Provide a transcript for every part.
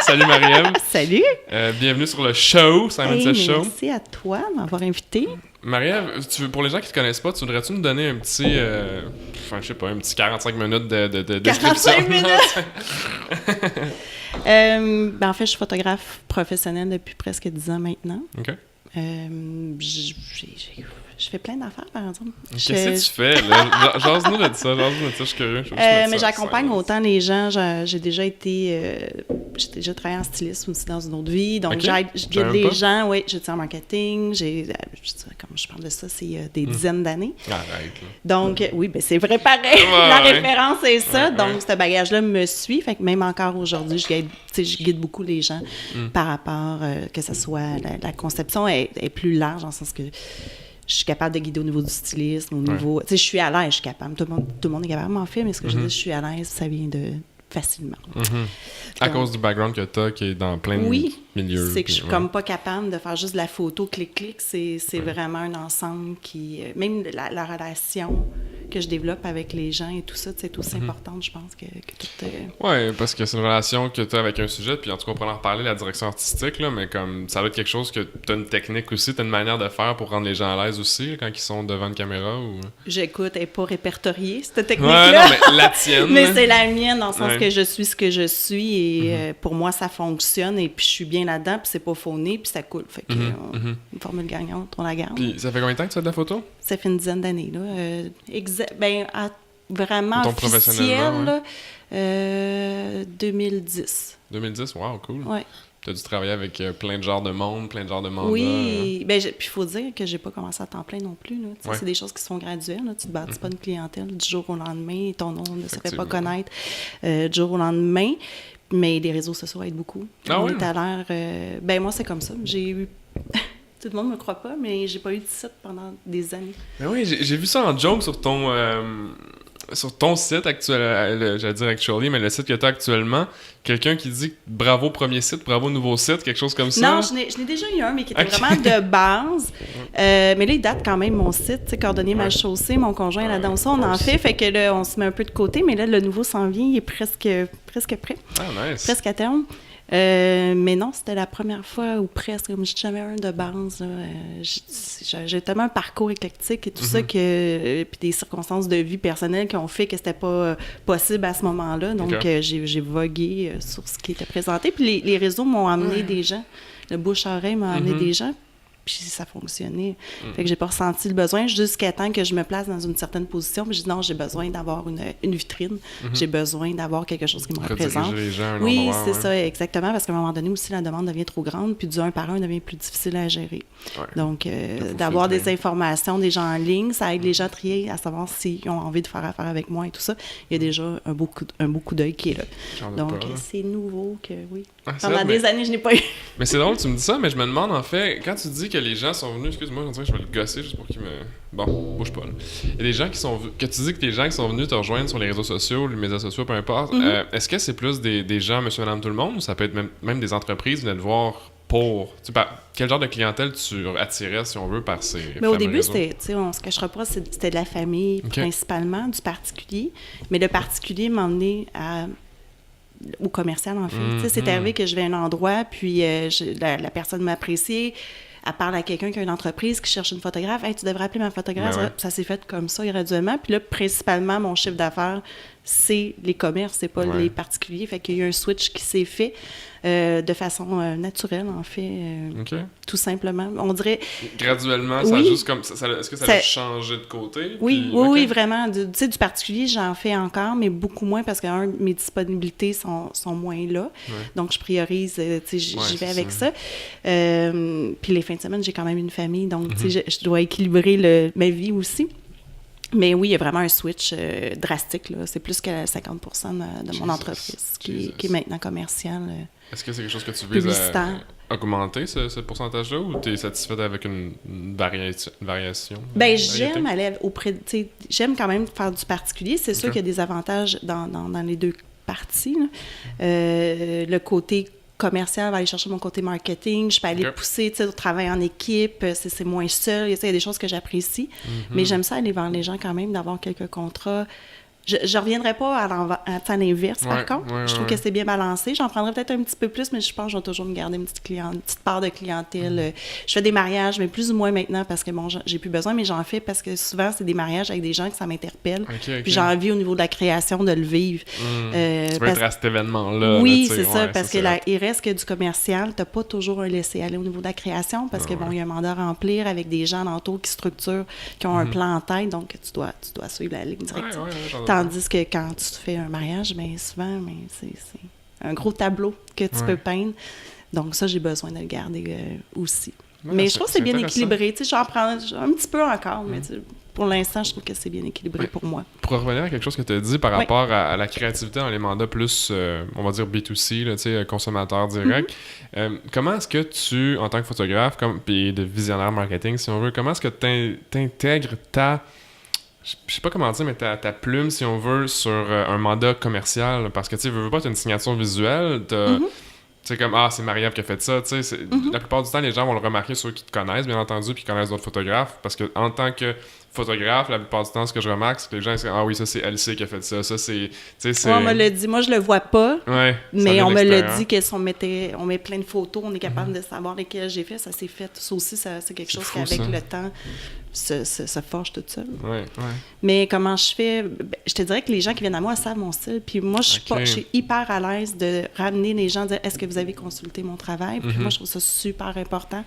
Salut Marie-Ève. Salut. Bienvenue sur le show, Simon Says Show. Merci à toi de m'avoir invité. Marie-Ève, pour les gens qui ne te connaissent pas, tu voudrais-tu nous donner un petit, je sais pas, un petit 45 minutes de description? 45 minutes? En fait, je suis photographe professionnelle depuis presque 10 ans maintenant. OK. Je fais plein d'affaires, par exemple. Qu'est-ce que tu fais, là? Jase-nous de ça, je suis curieux. Mais j'accompagne autant les gens. J'ai déjà travaillé en stylisme aussi dans une autre vie. Donc, je guide les gens. Oui, j'étais en marketing. Comme je parle de ça, c'est des dizaines d'années. Arrête, là. Donc, oui, ben c'est vrai pareil. La référence est ça. Donc, ce bagage-là me suit. Fait que même encore aujourd'hui, je guide beaucoup les gens par rapport que ce soit la conception est plus large dans le sens que je suis capable de guider au niveau du stylisme, au niveau... Tu sais, je suis à l'aise, je suis capable. Tout le monde est capable de m'en faire, mais ce que je dis, je suis à l'aise, ça vient de facilement. À cause du background que tu as, qui est dans plein de milieux. C'est que je suis comme pas capable de faire juste de la photo, clic-clic. C'est vraiment un ensemble qui... même la relation que je développe avec les gens et tout ça, c'est aussi important, je pense, que tout... Oui, parce que c'est une relation que tu as avec un sujet, puis en tout cas, on pourrait en reparler, la direction artistique, là, mais comme ça doit être quelque chose que tu as une technique aussi, tu as une manière de faire pour rendre les gens à l'aise aussi, là, quand ils sont devant une caméra ou... J'écoute, elle n'est pas répertoriée, cette technique-là. Ouais, non, mais la tienne. Mais c'est la mienne, dans le sens que je suis ce que je suis, et pour moi, ça fonctionne, et puis je suis bien là-dedans, puis c'est pas fauné, puis ça coule. Fait que une formule gagnante, on la garde. Puis ça fait combien de temps que tu fais de la photo? Ça fait une dizaine d'années, là. Vraiment officiel, là, 2010. 2010, wow, cool. Ouais. Tu as dû travailler avec plein de genres de monde, plein de genres de mandats. Oui, puis il faut dire que j'ai pas commencé à temps plein non plus. Là. C'est des choses qui sont graduelles. Là. Tu ne bâtis pas une clientèle du jour au lendemain, ton nom ne se fait pas connaître du jour au lendemain, mais les réseaux sociaux aident beaucoup. On est à l'ère... moi, c'est comme ça. J'ai eu... Tout le monde ne me croit pas, mais j'ai pas eu de site pendant des années. Ben oui, j'ai vu ça en joke sur ton site actuel, j'allais dire actually, mais le site que tu as actuellement, quelqu'un qui dit bravo premier site, bravo nouveau site, quelque chose comme ça. Non, je n'ai déjà eu un, mais qui était vraiment de base. Mais là, il date quand même mon site, tu sais, Cordonnier Mal Chaussé, mon conjoint est là-dedans ça, on en fait que là, on se met un peu de côté, mais là, le nouveau s'en vient, il est presque prêt. Ah, nice. Presque à terme. Mais non, c'était la première fois ou presque, comme j'ai jamais un de base. J'ai tellement un parcours éclectique et tout ça que puis des circonstances de vie personnelles qui ont fait que c'était pas possible à ce moment-là. Donc j'ai vogué sur ce qui était présenté. Puis les réseaux m'ont amené des gens. Le bouche-oreille m'a amené des gens. Puis ça fonctionnait. Fait que j'ai pas ressenti le besoin jusqu'à temps que je me place dans une certaine position. Puis je dis non, j'ai besoin d'avoir une vitrine. J'ai besoin d'avoir quelque chose qui me représente. Les gens à un oui, endroit, c'est ça, exactement. Parce qu'à un moment donné aussi, la demande devient trop grande. Puis du 1 par 1 devient plus difficile à gérer. Ouais. Donc, d'avoir des informations des gens en ligne, ça aide les gens à trier, à savoir s'ils ont envie de faire affaire avec moi et tout ça. Il y a déjà un beau coup d'œil qui est là. Donc, c'est nouveau que, oui. Pendant des années, je n'ai pas eu. Mais c'est drôle, tu me dis ça, mais je me demande, en fait, quand tu dis que les gens sont venus... Excuse-moi, on dirait que je vais le gosser juste pour qu'il me... Bon, bouge pas, là. Il y a des gens qui sont... Que tu dis que les gens qui sont venus te rejoindre sur les réseaux sociaux, les médias sociaux, peu importe, est-ce que c'est plus des gens, monsieur, madame, tout le monde, ou ça peut être même des entreprises qui viennent te voir pour... quel genre de clientèle tu attirais, si on veut, par ces mais au début, réseaux? c'était, on se cachera pas, c'était de la famille, principalement, du particulier. Mais le particulier m'a emmené au commercial, en fait. C'est arrivé que je vais à un endroit, puis la personne m'a apprécié. Elle parle à quelqu'un qui a une entreprise qui cherche une photographe. « Hey, tu devrais appeler ma photographe. Ben » Ça s'est fait comme ça, graduellement. Puis là, principalement, mon chiffre d'affaires, c'est les commerces, c'est pas les particuliers. Fait qu'il y a eu un switch qui s'est fait de façon naturelle, en fait. Tout simplement. On dirait... Graduellement, ça a juste comme... est-ce que ça a changé de côté? Oui, oui, vraiment. Tu sais, du particulier, j'en fais encore, mais beaucoup moins parce que, mes disponibilités sont moins là. Ouais. Donc, je priorise, tu sais, j'y vais avec ça. Puis les fins de semaine, j'ai quand même une famille, donc, tu sais, je dois équilibrer ma vie aussi. Mais oui, il y a vraiment un switch drastique, là. C'est plus que 50% de mon entreprise qui est maintenant commerciale. Est-ce que c'est quelque chose que tu vises à augmenter, ce pourcentage-là, ou tu es satisfaite avec une variation? Bien, j'aime aller j'aime quand même faire du particulier. C'est sûr qu'il y a des avantages dans les deux parties. Le côté commercial va aller chercher mon côté marketing, je peux aller pousser, tu sais, travailler en équipe, c'est moins seul, il y a des choses que j'apprécie, mais j'aime ça aller vers les gens quand même, d'avoir quelques contrats. Je reviendrai pas à l'inverse, par contre. Je trouve que c'est bien balancé. J'en prendrais peut-être un petit peu plus, mais je pense que je vais toujours me garder une petite part de clientèle. Je fais des mariages, mais plus ou moins maintenant parce que bon, j'ai plus besoin, mais j'en fais parce que souvent, c'est des mariages avec des gens que ça m'interpelle. Puis j'ai envie, au niveau de la création, de le vivre. Tu veux être à cet événement-là. Oui, c'est ça, parce que il reste que du commercial, t'as pas toujours un laisser-aller au niveau de la création, parce que bon, il y a un mandat à remplir avec des gens d'entour qui structurent, qui ont un plan en tête, donc tu dois suivre la ligne directive. Tandis que quand tu fais un mariage, bien souvent, c'est un gros tableau que tu peux peindre. Donc ça, j'ai besoin de le garder aussi. Mais je trouve que c'est bien équilibré. Tu sais, j'en prends un petit peu encore, mais pour l'instant, je trouve que c'est bien équilibré pour moi. Pour revenir à quelque chose que tu as dit par rapport à la créativité dans les mandats plus, on va dire B2C, là, tu sais, consommateur direct, comment est-ce que tu, en tant que photographe, puis de visionnaire marketing, si on veut, comment est-ce que tu intègres je sais pas comment dire, mais ta plume, si on veut, sur un mandat commercial? Parce que, tu sais, veux pas, t'as une signature visuelle, c'est comme, c'est Marie-Ève qui a fait ça, tu sais. La plupart du temps, les gens vont le remarquer, ceux qui te connaissent, bien entendu, puis qui connaissent d'autres photographes, parce que en tant que photographe, la plupart du temps, ce que je remarque, c'est que les gens disent, oui, ça, c'est LC qui a fait ça, c'est... on me l'a dit, moi, je le vois pas, mais on me l'a dit qu'on met plein de photos, on est capable de savoir lesquelles j'ai fait, ça s'est fait. Ça aussi, c'est quelque chose qu'avec le temps se forge tout seul. Mais comment je fais? Je te dirais que les gens qui viennent à moi savent mon style, puis moi, je suis hyper à l'aise de ramener les gens, de dire, est-ce que vous avez consulté mon travail? Puis moi, je trouve ça super important.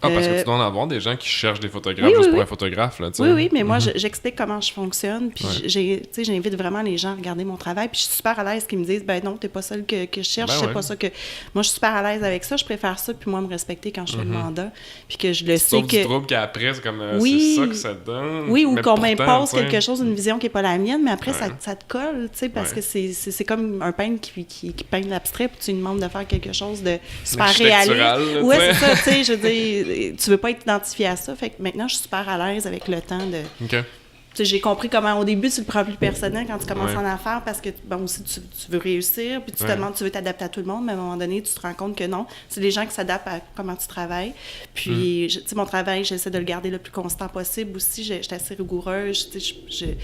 Parce que tu dois en avoir des gens qui cherchent des photographes juste pour un photographe, là, tu sais. Oui, mais moi, j'explique comment je fonctionne, puis j'invite vraiment les gens à regarder mon travail, puis je suis super à l'aise qu'ils me disent, ben non, t'es pas seule que je cherche, c'est pas ça que... Moi, je suis super à l'aise avec ça, je préfère ça, puis moi, me respecter quand je fais le mandat, puis que je le sais que... Sauf du trouble qu'après, c'est comme, c'est ça que ça donne. Oui, ou qu'on m'impose quelque chose, une vision qui est pas la mienne, mais après, ça te colle, tu sais, parce que c'est comme un peintre qui peint de l'abstrait, puis tu lui demandes de faire quelque chose de super réaliste. Oui, c'est ça, tu sais, je veux dire, tu veux pas être identifié à ça, fait que maintenant, je suis super à l'aise avec le temps de... Tu sais, j'ai compris comment, au début, tu le prends plus personnel quand tu commences en affaires parce que, bon, aussi, tu veux réussir, puis tu te demandes, tu veux t'adapter à tout le monde, mais à un moment donné, tu te rends compte que non. C'est les gens qui s'adaptent à comment tu travailles. Puis, tu sais, mon travail, j'essaie de le garder le plus constant possible aussi. J'étais assez rigoureuse, tu sais,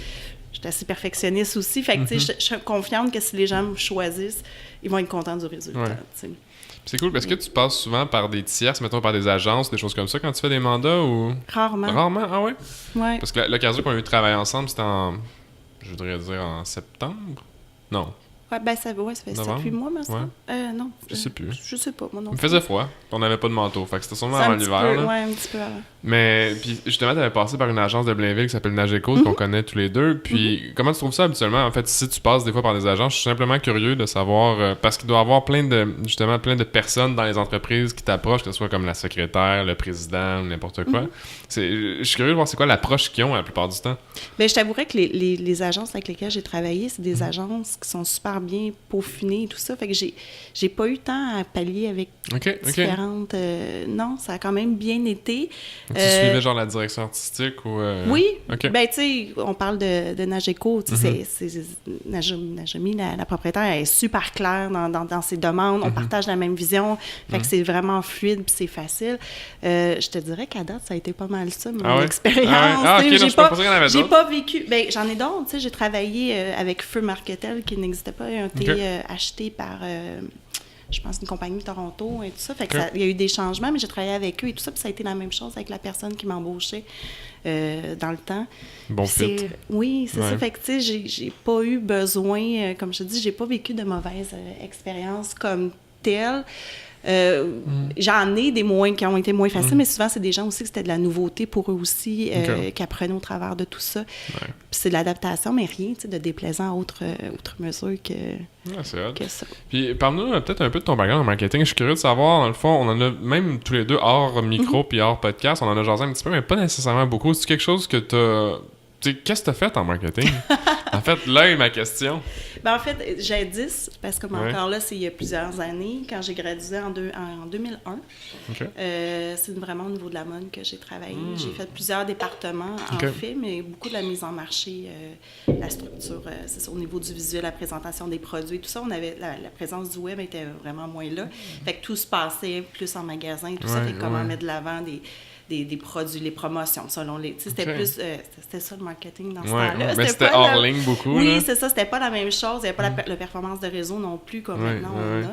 j'étais assez perfectionniste aussi. Fait que, tu sais, je suis confiante que si les gens me choisissent, ils vont être contents du résultat, tu sais. C'est cool. Est-ce que tu passes souvent par des tierces, mettons par des agences, des choses comme ça, quand tu fais des mandats ou... Rarement. Rarement? Ah ouais? Ouais. Parce que l'occasion qu'on a eu de travailler ensemble, c'était je voudrais dire en septembre? Non. Ouais, ben ça fait 7-8 mois, maintenant. Non. Je sais plus. Je sais pas, moi non plus. Il me faisait froid. On n'avait pas de manteau. Fait que c'était sûrement avant l'hiver. Ouais, un petit peu avant. Mais, puis justement, t'avais passé par une agence de Blainville qui s'appelle Nageco, qu'on connaît tous les deux. Puis, comment tu trouves ça habituellement? En fait, si tu passes des fois par des agences, je suis simplement curieux de savoir, parce qu'il doit y avoir plein de personnes dans les entreprises qui t'approchent, que ce soit comme la secrétaire, le président, n'importe quoi. Je suis curieux de voir c'est quoi l'approche qu'ils ont la plupart du temps. Bien, je t'avouerais que les agences avec lesquelles j'ai travaillé, c'est des agences qui sont super bien peaufinées et tout ça. Fait que j'ai pas eu temps à pallier avec différentes... non, ça a quand même bien été. Tu suivais genre la direction artistique ou... Oui. Ben, tu sais, on parle de Nageco. Tu sais, Najemi, la propriétaire, elle est super claire dans ses demandes. On partage la même vision. Fait que c'est vraiment fluide puis c'est facile. Je te dirais qu'à date, ça a été pas mal ça, mon expérience. J'ai pas vécu... Ben, j'en ai d'autres. Tu sais, j'ai travaillé avec Feu Marketel qui n'existait pas. Un thé acheté par... je pense, une compagnie de Toronto et tout ça. Fait que il y a eu des changements, mais j'ai travaillé avec eux et tout ça. Puis ça a été la même chose avec la personne qui m'embauchait dans le temps. Bon fit. Oui, c'est ça. Fait que, tu sais, j'ai pas eu besoin, comme je te dis, j'ai pas vécu de mauvaises expériences comme telles. J'en ai des qui ont été moins faciles, mais souvent, c'est des gens aussi que c'était de la nouveauté pour eux aussi, qui apprenaient au travers de tout ça. Puis c'est de l'adaptation, mais rien de déplaisant à autre mesure que ça. Puis parle-nous peut-être un peu de ton background en marketing. Je suis curieux de savoir, dans le fond, on en a même tous les deux hors micro puis hors podcast, on en a jasé un petit peu, mais pas nécessairement beaucoup. C'est quelque chose que t'as... Qu'est-ce que tu as fait en marketing? En fait, là est ma question. Ben, en fait, jadis, parce que encore là, c'est il y a plusieurs années, quand j'ai gradué en 2001, c'est vraiment au niveau de la mode que j'ai travaillé. J'ai fait plusieurs départements, en fait, mais beaucoup de la mise en marché, la structure, c'est ça, au niveau du visuel, la présentation des produits, tout ça, on avait la présence du web était vraiment moins là. Fait que tout se passait plus en magasin, tout ça, fait comment mettre de l'avant des produits, les promotions, selon les... C'était plus... c'était ça, le marketing dans ce temps-là. Mais c'était hors ligne beaucoup. Oui, là. c'est ça. C'était pas la même chose. Il n'y avait pas la performance de réseau non plus, comme maintenant on a.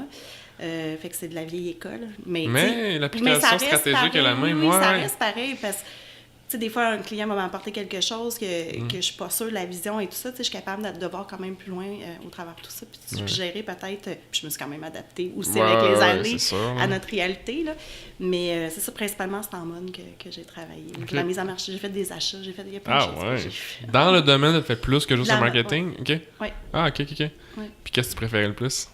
Fait que c'est de la vieille école. Mais l'application stratégique est la même. Oui, ça reste pareil, parce que tu sais, des fois, un client va m'apporter quelque chose que je suis pas sûre de la vision et tout ça. Tu sais, je suis capable de voir quand même plus loin au travers de tout ça. Puis gérer peut-être... Puis je me suis quand même adaptée aussi avec les années à notre réalité. Là. Mais c'est ça, principalement, c'est en mode que j'ai travaillé. La mise en marché, j'ai fait des achats, il y a plein de choses que j'ai fait. Dans le domaine, tu fais plus que juste le marketing? OK. Oui. Ah, OK. Ouais. Puis qu'est-ce que tu préférais le plus?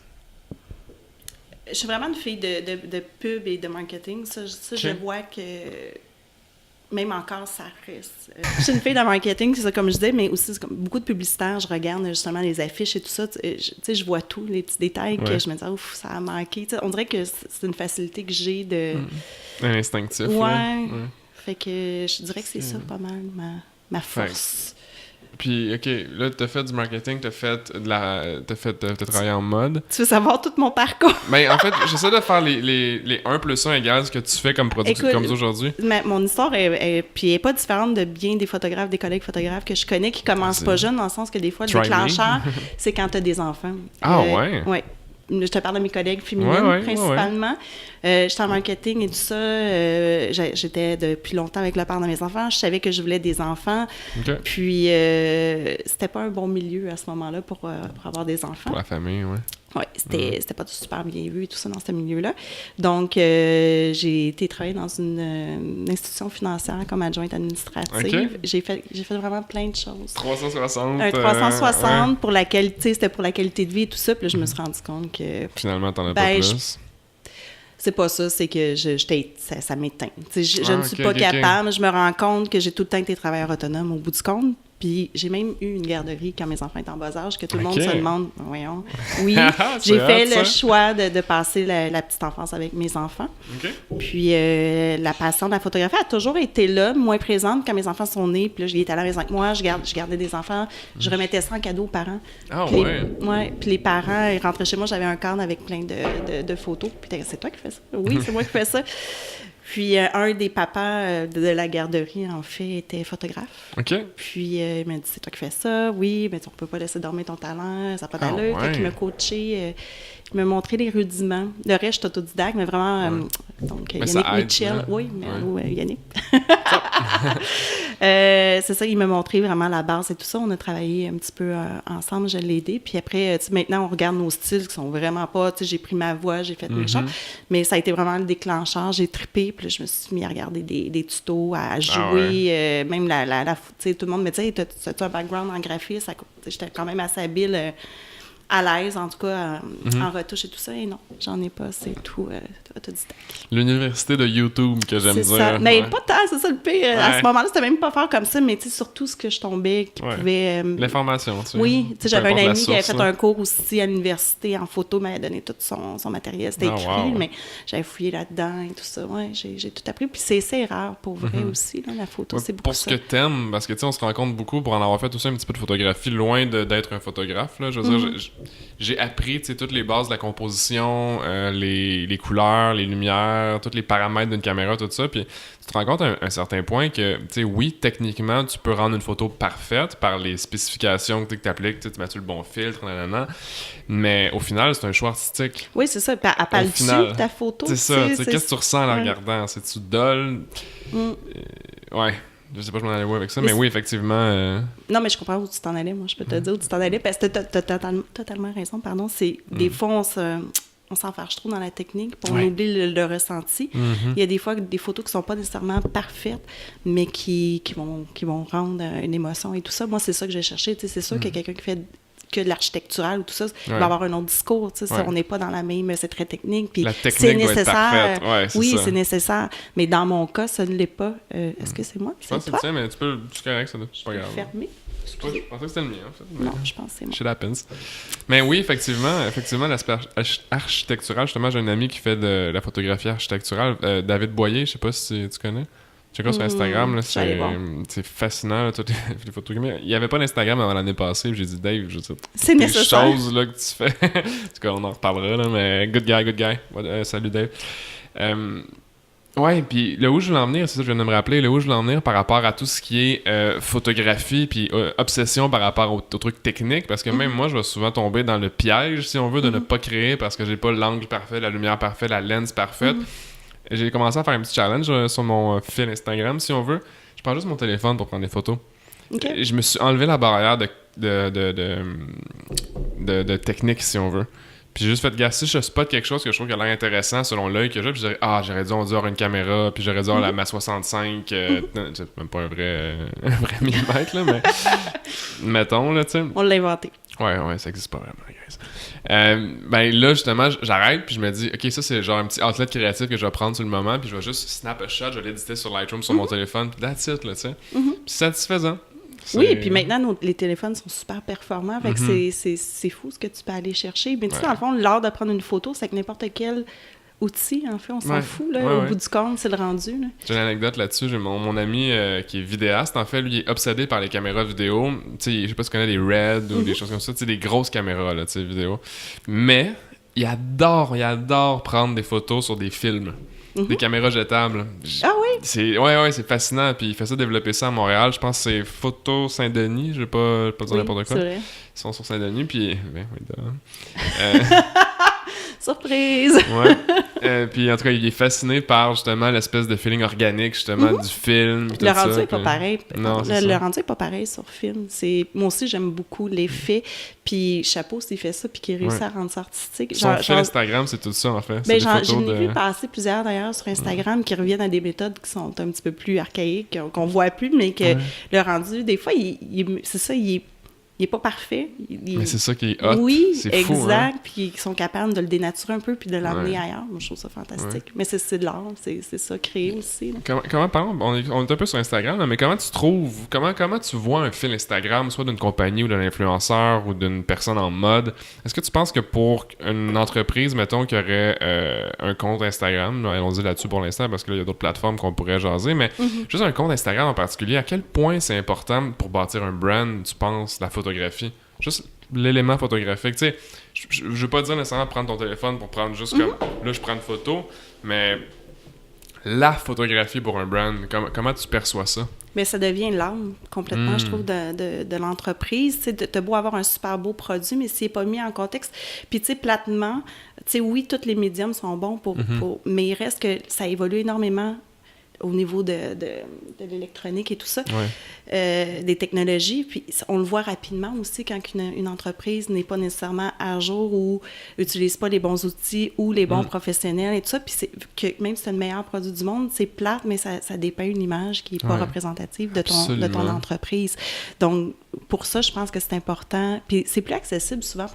Je suis vraiment une fille de pub et de marketing. Ça je vois que... Même encore, ça reste. Je suis une fille de marketing, c'est ça, comme je disais, mais aussi comme beaucoup de publicitaires, je regarde justement les affiches et tout ça. Tu sais, je vois tout, les petits détails que je me dis, ouf, ça a manqué. T'sais, on dirait que c'est une facilité que j'ai de. Un instinctif. Ouais. Fait que je dirais que c'est ça pas mal, ma force. Puis, OK, là, t'as fait du marketing, t'as travaillé en mode. Tu veux savoir tout mon parcours? Ben, en fait, j'essaie de faire les 1 plus 1 égale ce que tu fais comme production comme aujourd'hui. Mon histoire est pas différente de bien des photographes, des collègues photographes que je connais qui commencent pas jeunes, dans le sens que des fois, le déclencheur, c'est quand t'as des enfants. Ouais. Je te parle de mes collègues féminines, principalement. J'étais en marketing et tout ça. J'étais depuis longtemps avec le père de mes enfants. Je savais que je voulais des enfants. Okay. Puis, c'était pas un bon milieu à ce moment-là pour avoir des enfants. Pour la famille, oui. Oui, c'était pas super bien vu et tout ça dans ce milieu-là. Donc, j'ai été travailler dans une institution financière comme adjointe administrative. Okay. J'ai fait vraiment plein de choses. 360. 360 pour la qualité, c'était pour la qualité de vie et tout ça. Puis là, je me suis rendu compte que... Finalement, t'en as pas plus. C'est pas ça, c'est que ça m'éteint. Je ne suis pas capable. Je me rends compte que j'ai tout le temps été travailleur autonome au bout du compte. Puis j'ai même eu une garderie quand mes enfants étaient en bas âge, que tout le monde se demande, voyons. Oui, j'ai fait le choix de passer la petite enfance avec mes enfants. Okay. Puis la passion de la photographie a toujours été là, moins présente quand mes enfants sont nés. Puis là, j'étais à la maison avec moi, je gardais des enfants, je remettais ça en cadeau aux parents. Ah puis les parents, ils rentraient chez moi, j'avais un cadre avec plein de photos. Puis c'est toi qui fais ça? Oui, c'est moi qui fais ça. Puis un des papas de la garderie, en fait, était photographe. OK. Puis il m'a dit, c'est toi qui fais ça? Oui, mais on peut pas laisser dormir ton talent, ça n'a pas d'allure. Fait qu'il m'a coaché, il m'a montré les rudiments. Le reste, je suis autodidacte, mais vraiment... donc, mais Yannick Mitchell. Oui, mais Yannick. C'est ça, il m'a montré vraiment la base et tout ça. On a travaillé un petit peu ensemble, je l'ai aidé. Puis après, maintenant, on regarde nos styles qui sont vraiment pas... Tu sais, j'ai pris ma voix, j'ai fait mes choses. Mais ça a été vraiment le déclencheur. J'ai trippé, puis là, je me suis mis à regarder des tutos, à jouer. Même tu sais, tout le monde me disait, t'as un background en graphisme. J'étais quand même assez habile... à l'aise, en tout cas, en retouche et tout ça. Et non, j'en ai pas, c'est tout autodidacte. L'université de YouTube que j'aime dire. Ça. Mais pas tant, c'est ça le pire. À ce moment-là, c'était même pas fort comme ça, mais tu sais, surtout ce que je tombais qui pouvait... L'information, tu sais. Oui, tu sais, j'avais un ami qui avait fait un cours aussi à l'université en photo, m'avait donné tout son matériel. C'était écrit, mais j'avais fouillé là-dedans et tout ça. Ouais, j'ai tout appris. Puis c'est rare pour vrai aussi, là, la photo, c'est beaucoup pour ce que t'aimes, parce que tu sais, on se rend compte beaucoup, pour en avoir fait aussi un petit peu de photographie, loin d'être un photographe, là, je veux dire, j'ai appris, tu sais, toutes les bases de la composition, les couleurs, les lumières, tous les paramètres d'une caméra, tout ça, puis tu te rends compte à un certain point que, tu sais, oui, techniquement, tu peux rendre une photo parfaite par les spécifications que tu appliques, tu mets le bon filtre, nanana, mais au final, c'est un choix artistique. Oui, c'est ça, à pas le dessus ta photo. C'est ça, tu sais, qu'est-ce que tu ressens en la regardant? C'est-tu dole? Ouais. Je sais pas, je m'en allais où avec ça, mais oui, effectivement... Non, mais je comprends où tu t'en allais, moi, je peux te dire où tu t'en allais, parce que t'as totalement raison, pardon. C'est des fois, on s'enfarge trop dans la technique, puis on oublie le ressenti. Il y a des fois des photos qui sont pas nécessairement parfaites, mais qui vont rendre une émotion et tout ça. Moi, c'est ça que j'ai cherché. C'est sûr que quelqu'un qui fait que de l'architectural ou tout ça, il va avoir un autre discours. On n'est pas dans la même... C'est très technique. Puis la technique c'est nécessaire. Doit être oui, c'est nécessaire. Mais dans mon cas, ça ne l'est pas. Est-ce que c'est moi? Je pense que c'est ça, mais tu peux... C'est correct, ça. C'est pas grave. Fermer. Je pensais que c'était le mien, en fait. Non, je pense que c'est moi. Shit happens. Mais oui, effectivement, l'aspect architectural, justement, j'ai un ami qui fait de la photographie architecturale, David Boyer, je sais pas si tu connais. Check sur Instagram, là, c'est fascinant, là, toutes les photos. Il n'y avait pas d'Instagram avant l'année passée, puis j'ai dit, Dave, je sais c'est nécessaire. Les choses là, que tu fais. En tout cas, on en reparlera, là, mais good guy. Salut, Dave. Ouais, puis là où je voulais en venir, c'est ça que je viens de me rappeler, là où je voulais en venir par rapport à tout ce qui est photographie puis obsession par rapport aux trucs techniques, parce que même moi, je vais souvent tomber dans le piège, si on veut, de ne pas créer parce que j'ai pas l'angle parfait, la lumière parfaite, la lens parfaite. J'ai commencé à faire un petit challenge sur mon fil Instagram, si on veut. Je prends juste mon téléphone pour prendre des photos. Okay. Je me suis enlevé la barrière de technique, si on veut. Puis j'ai juste fait, gars, si je spot quelque chose que je trouve qui a l'air intéressant selon l'œil que j'ai, puis je dirais, j'aurais dû avoir une caméra, puis j'aurais dû avoir la 65, c'est même pas un vrai millimètre, là, mais mettons, là, tu sais. On l'a inventé. Ouais, ça existe pas vraiment, guys. Ben là, justement, j'arrête, puis je me dis, OK, ça, c'est genre un petit outlet créatif que je vais prendre sur le moment, puis je vais juste snap a shot, je vais l'éditer sur Lightroom, sur mon téléphone, puis that's it, là, tu sais. Puis satisfaisant. Oui, et puis maintenant, les téléphones sont super performants. Fait que c'est fou ce que tu peux aller chercher. Mais tu sais, dans le fond, l'art de prendre une photo, c'est que n'importe quel outil, en fait, on s'en fout. Là, au bout du compte, c'est le rendu. Là. J'ai une anecdote là-dessus. J'ai mon ami qui est vidéaste, en fait, lui, il est obsédé par les caméras vidéo. Tu sais, je sais pas si tu connais des Red ou des choses comme ça. Tu sais, des grosses caméras, là, tu sais, vidéo. Mais il adore prendre des photos sur des films. Des caméras jetables. Ah oui? C'est fascinant. Puis il fait ça développer ça à Montréal. Je pense que c'est Photo Saint-Denis. Je vais pas dire n'importe quoi. C'est vrai. Ils sont sur Saint-Denis. Puis. Surprise! Ouais. Puis en tout cas, il est fasciné par justement l'espèce de feeling organique justement du film. Le rendu n'est pas pareil. Non, le rendu n'est pas pareil sur film. Moi aussi, j'aime beaucoup l'effet. Puis chapeau s'il fait ça puis qu'il réussit à rendre ça artistique. Son fil Instagram, c'est tout ça en fait. Ben, j'en ai vu passer plusieurs d'ailleurs sur Instagram qui reviennent à des méthodes qui sont un petit peu plus archaïques, qu'on voit plus, mais que le rendu, des fois, c'est ça, il est pas parfait. Mais c'est ça qui est hot. Oui, c'est exact. Fou, hein? Puis ils sont capables de le dénaturer un peu puis de l'emmener ailleurs. Moi, je trouve ça fantastique. Mais c'est de l'art. C'est ça, créer aussi. Comment par exemple, on est un peu sur Instagram, là, mais comment tu vois un fil Instagram, soit d'une compagnie ou d'un influenceur ou d'une personne en mode? Est-ce que tu penses que pour une entreprise, mettons, qui aurait un compte Instagram, allons-y là-dessus pour l'instant, parce que là, il y a d'autres plateformes qu'on pourrait jaser, mais juste un compte Instagram en particulier, à quel point c'est important pour bâtir un brand, tu penses, la photographie? Juste l'élément photographique. Tu sais, je veux pas dire nécessairement prendre ton téléphone pour prendre juste comme là, je prends une photo, mais la photographie pour un brand, comment tu perçois ça? Mais ça devient l'âme complètement, je trouve, de l'entreprise. Tu sais, t'as beau avoir un super beau produit, mais s'il n'est pas mis en contexte. Puis, tu sais, platement, tu sais, oui, tous les médiums sont bons mais il reste que ça évolue énormément au niveau de l'électronique et tout ça, des technologies. Puis on le voit rapidement aussi quand une entreprise n'est pas nécessairement à jour ou n'utilise pas les bons outils ou les bons professionnels et tout ça. Puis que même si c'est le meilleur produit du monde, c'est plate, mais ça dépeint une image qui n'est pas représentative de ton entreprise. Donc, pour ça, je pense que c'est important. Puis c'est plus accessible souvent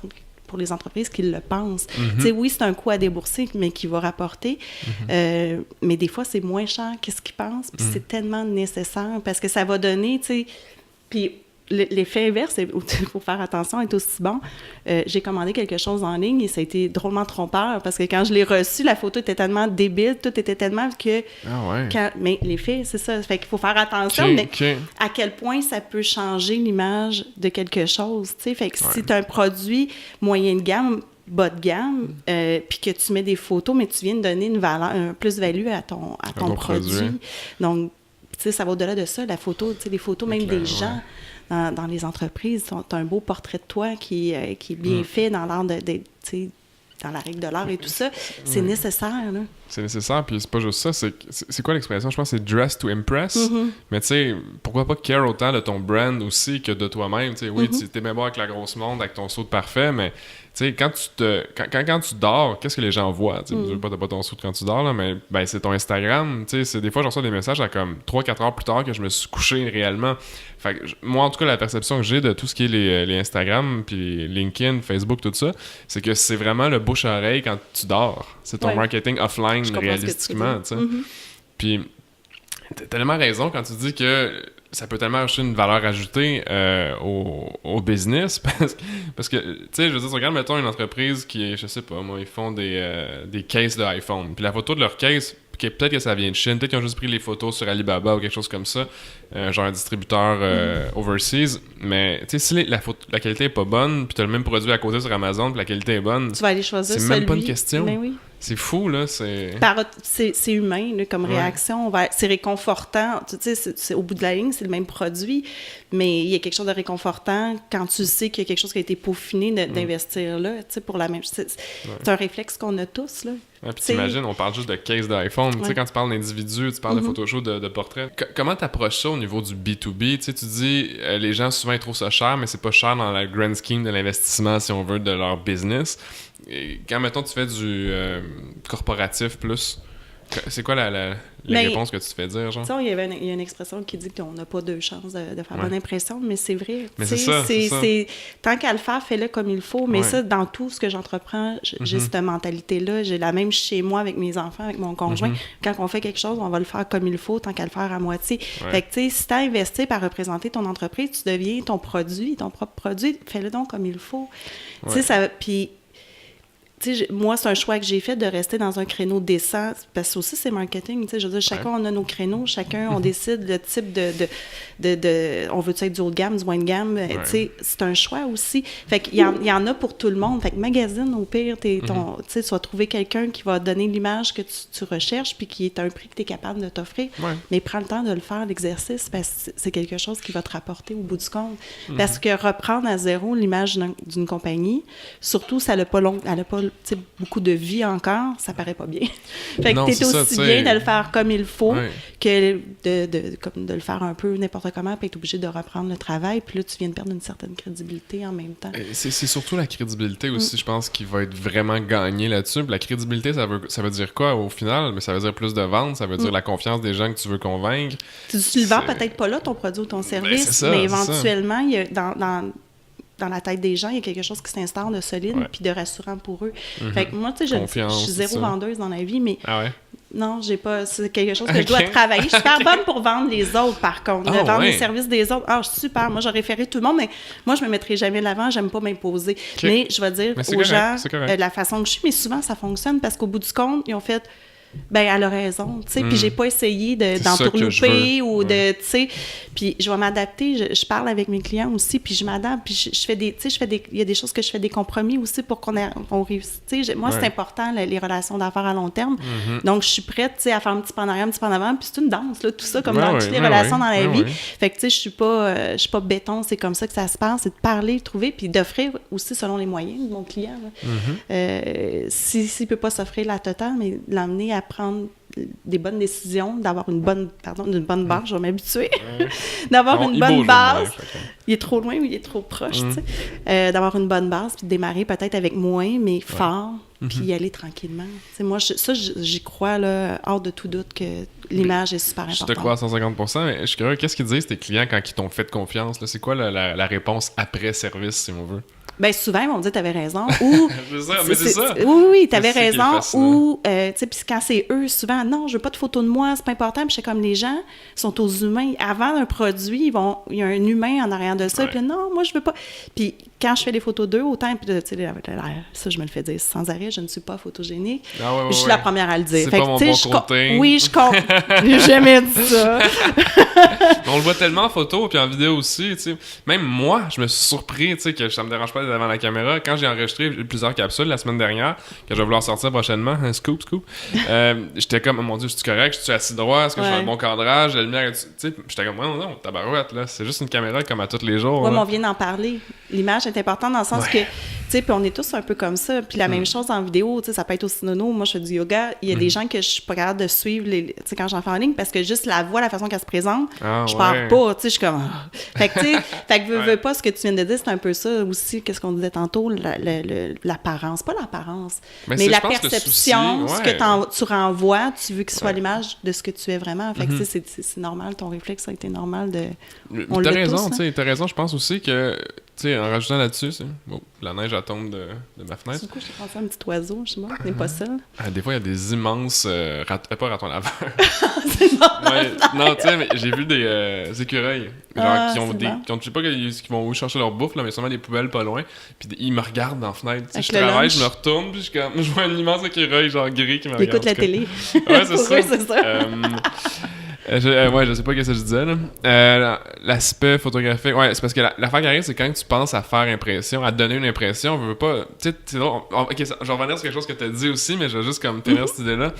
pour les entreprises qui le pensent. Tu sais, oui, c'est un coût à débourser, mais qui va rapporter. Mais des fois, c'est moins cher que ce qu'ils pensent, puis c'est tellement nécessaire, parce que ça va donner, tu sais... Puis l'effet inverse, il faut faire attention, est aussi bon. J'ai commandé quelque chose en ligne et ça a été drôlement trompeur, parce que quand je l'ai reçu, la photo était tellement débile, tout était tellement que... mais l'effet, c'est ça. Fait qu'il faut faire attention, à quel point ça peut changer l'image de quelque chose, tu sais. Fait que si tu as un produit moyen de gamme, bas de gamme, puis que tu mets des photos, mais tu viens de donner une valeur, un plus-value à ton produit. Donc, tu sais, ça va au-delà de ça, la photo, tu sais, les photos même des gens... Dans les entreprises, tu as un beau portrait de toi qui est bien fait dans l'art dans la règle de l'art et tout ça. C'est nécessaire, là. C'est nécessaire, puis c'est pas juste ça. C'est quoi l'expression? Je pense que c'est « dress to impress ». Mais tu sais, pourquoi pas care autant de ton brand aussi que de toi-même? Tu sais, oui, tu t'es même beau avec la grosse monde, avec ton saut de parfait, mais tu sais, quand tu dors, qu'est-ce que les gens voient? Tu sais, t'as pas ton saut quand tu dors, là, mais ben, c'est ton Instagram. Tu sais, des fois, je reçois des messages à comme 3-4 heures plus tard que je me suis couché réellement. Fait que moi, en tout cas, la perception que j'ai de tout ce qui est les Instagram, puis LinkedIn, Facebook, tout ça, c'est que c'est vraiment le bouche à oreille quand tu dors. C'est ton marketing offline, réalistiquement, tu sais. Puis, t'as tellement raison quand tu dis que ça peut tellement acheter une valeur ajoutée au business, parce que, tu sais, je veux dire, tu regardes, mettons, une entreprise qui est, je sais pas, moi, ils font des cases de iPhone, puis la photo de leur case, peut-être que ça vient de Chine, peut-être qu'ils ont juste pris les photos sur Alibaba ou quelque chose comme ça, genre un distributeur overseas, mais tu sais, si la qualité est pas bonne, puis t'as le même produit à côté sur Amazon, puis la qualité est bonne, tu vas aller choisir c'est même pas une question. Mais oui. C'est fou, là, c'est... C'est humain, là, comme réaction. C'est réconfortant. Tu sais, au bout de la ligne, c'est le même produit, mais il y a quelque chose de réconfortant quand tu sais qu'il y a quelque chose qui a été peaufiné d'investir là, tu sais, pour la même... C'est un réflexe qu'on a tous, là. Ouais, puis t'imagines, on parle juste de case d'iPhone. Tu sais, quand tu parles d'individus, tu parles de Photoshop, de portraits. Comment t'approches ça au niveau du B2B? Tu sais, tu dis, les gens, souvent, ils trouvent ça cher, mais c'est pas cher dans la grand scheme de l'investissement, si on veut, de leur business. Et quand, mettons, tu fais du corporatif plus, c'est quoi la réponse que tu te fais dire, genre? Il y a une expression qui dit qu'on n'a pas deux chances de faire bonne impression, mais c'est vrai. Mais c'est ça. Tant qu'à le faire, fais-le comme il faut. Mais ça, dans tout ce que j'entreprends, j'ai cette mentalité-là. J'ai la même chez moi avec mes enfants, avec mon conjoint. Quand on fait quelque chose, on va le faire comme il faut, tant qu'à le faire à moitié. Fait que, tu sais, si t'as investi par représenter ton entreprise, tu deviens ton propre produit. Fais-le donc comme il faut. Tu sais, ça... Puis... Tu sais, moi, c'est un choix que j'ai fait de rester dans un créneau décent, parce que aussi, c'est marketing. Tu sais, je veux dire, chacun, on a nos créneaux, chacun, on décide le type de on veut-tu être du haut de gamme, du moins de gamme, tu sais, c'est un choix aussi. Fait qu'il y en a pour tout le monde. Fait que magazine, au pire, tu sais, tu vas trouver quelqu'un qui va donner l'image que tu recherches, puis qui est à un prix que tu es capable de t'offrir. Mais prends le temps de le faire, l'exercice, parce que c'est quelque chose qui va te rapporter au bout du compte. Parce que reprendre à zéro l'image d'une compagnie, surtout, ça n'a pas beaucoup de vie encore, ça paraît pas bien. Fait que t'es aussi bien de le faire comme il faut que de le faire un peu n'importe comment, puis être obligé de reprendre le travail, puis là, tu viens de perdre une certaine crédibilité en même temps. C'est surtout la crédibilité aussi, je pense, qui va être vraiment gagnée là-dessus. Puis la crédibilité, ça veut dire quoi au final? Mais ça veut dire plus de ventes, ça veut dire la confiance des gens que tu veux convaincre. Tu le vends peut-être pas là, ton produit ou ton service, mais éventuellement, il y a dans la tête des gens, il y a quelque chose qui s'installe de solide puis de rassurant pour eux. Fait que moi, tu sais, je suis zéro vendeuse dans la vie, mais non, j'ai pas... C'est quelque chose que je dois travailler. Je suis super bonne pour vendre les autres, par contre. Vendre les services des autres. Je suis super. Moi, j'aurais référé tout le monde, mais moi, je me mettrai jamais de l'avant. J'aime pas m'imposer. Mais je vais dire aux gens la façon que je suis, mais souvent, ça fonctionne parce qu'au bout du compte, ils ont fait... Ben, elle a raison, tu sais, puis j'ai pas essayé d'entourlouper ou de, tu sais, puis je vais m'adapter, je parle avec mes clients aussi, puis je m'adapte, puis je fais des, tu sais, il y a des choses que je fais des compromis aussi pour qu'on réussisse, tu sais, moi, c'est important, les relations d'affaires à long terme, donc je suis prête, tu sais, à faire un petit pas en arrière, un petit pas en avant, puis c'est une danse, là, tout ça, comme dans toutes les relations dans la vie, fait que, tu sais, je suis pas béton, c'est comme ça que ça se passe, c'est de parler, de trouver, puis d'offrir aussi selon les moyens de mon client, s'il peut pas s'offrir la totale, mais l'emmener à prendre des bonnes décisions, d'avoir une bonne barre, je vais m'habituer, d'avoir une bonne base. Il est trop loin ou il est trop proche, tu sais. D'avoir une bonne base, puis de démarrer peut-être avec moins, mais fort, puis y aller tranquillement. Tu sais, moi, j'y crois, là, hors de tout doute, que l'image est super importante. Je te crois à 150%, mais je suis curieux, qu'est-ce qu'ils disent tes clients quand ils t'ont fait confiance? Là? C'est quoi la réponse après service, si on veut? Ben souvent, ils vont me dire « t'avais raison » ou... c'est ça. Oui, t'avais raison. Ou, tu sais, puis quand c'est eux, souvent, « non, je veux pas de photos de moi, c'est pas important. » Puis je sais comme les gens sont aux humains. Avant un produit, il y a un humain en arrière de ça. Puis non, moi, je veux pas. Puis quand je fais des photos d'eux, autant, puis tu sais, ça, je me le fais dire sans arrêt, je ne suis pas photogénique. Je suis la première à le dire. C'est pas mon bon côté. Oui, je compte. J'ai jamais dit ça. On le voit tellement en photo, puis en vidéo aussi, tu sais. Même moi, je me suis surpris, tu sais, que ça me dérange pas d'être devant la caméra. Quand j'ai enregistré plusieurs capsules la semaine dernière, que je vais vouloir sortir prochainement, un scoop, j'étais comme, oh mon Dieu, je suis correct, je suis assis droit, est-ce que je fais le bon cadrage, la lumière, tu sais, j'étais comme, non, tabarouette, là, c'est juste une caméra comme à tous les jours. Oui, mais on vient d'en parler. L'image est importante dans le sens que, tu sais, puis on est tous un peu comme ça. Puis la même chose en vidéo, tu sais, ça peut être aussi nono. Moi, je fais du yoga. Il y a des gens que je suis pas capable de suivre, tu sais, quand j'en fais en ligne, parce que juste la voix, la façon qu'elle se présente, je pars pas, tu sais, je suis comme... Fait que, tu sais, veux pas ce que tu viens de dire, c'est un peu ça aussi, qu'est-ce qu'on disait tantôt, l'apparence. Pas l'apparence, mais la perception, ce que tu renvoies, tu veux qu'il soit l'image de ce que tu es vraiment. Fait que, tu sais, c'est normal, ton réflexe, ça a été normal de... T'as raison, tu sais, t'as raison, je pense aussi que... Tu sais, en rajoutant là-dessus, la neige, elle tombe de ma fenêtre. Du coup, je t'ai pensé à un petit oiseau, je sais pas, n'est pas seul. Des fois, il y a des immenses... pas ratons laveurs. C'est normal. Non, tu sais, mais j'ai vu des écureuils, genre, qui ont, je sais pas, qui vont chercher leur bouffe, là, mais sûrement des poubelles pas loin. Puis ils me regardent dans la fenêtre. Je travaille, je me retourne, puis je vois un immense écureuil, genre gris, qui me regarde. Il écoute la télé. Ouais, c'est ça. Oui, c'est ça. Ouais, je sais pas qu'est-ce que je disais, là. L'aspect photographique, ouais, c'est parce que l'affaire qui arrive, c'est quand tu penses à faire impression, à donner une impression, on veut pas... Tu sais, c'est drôle. Ok, je vais revenir sur quelque chose que tu as dit aussi, mais je vais juste comme tenir cette idée-là.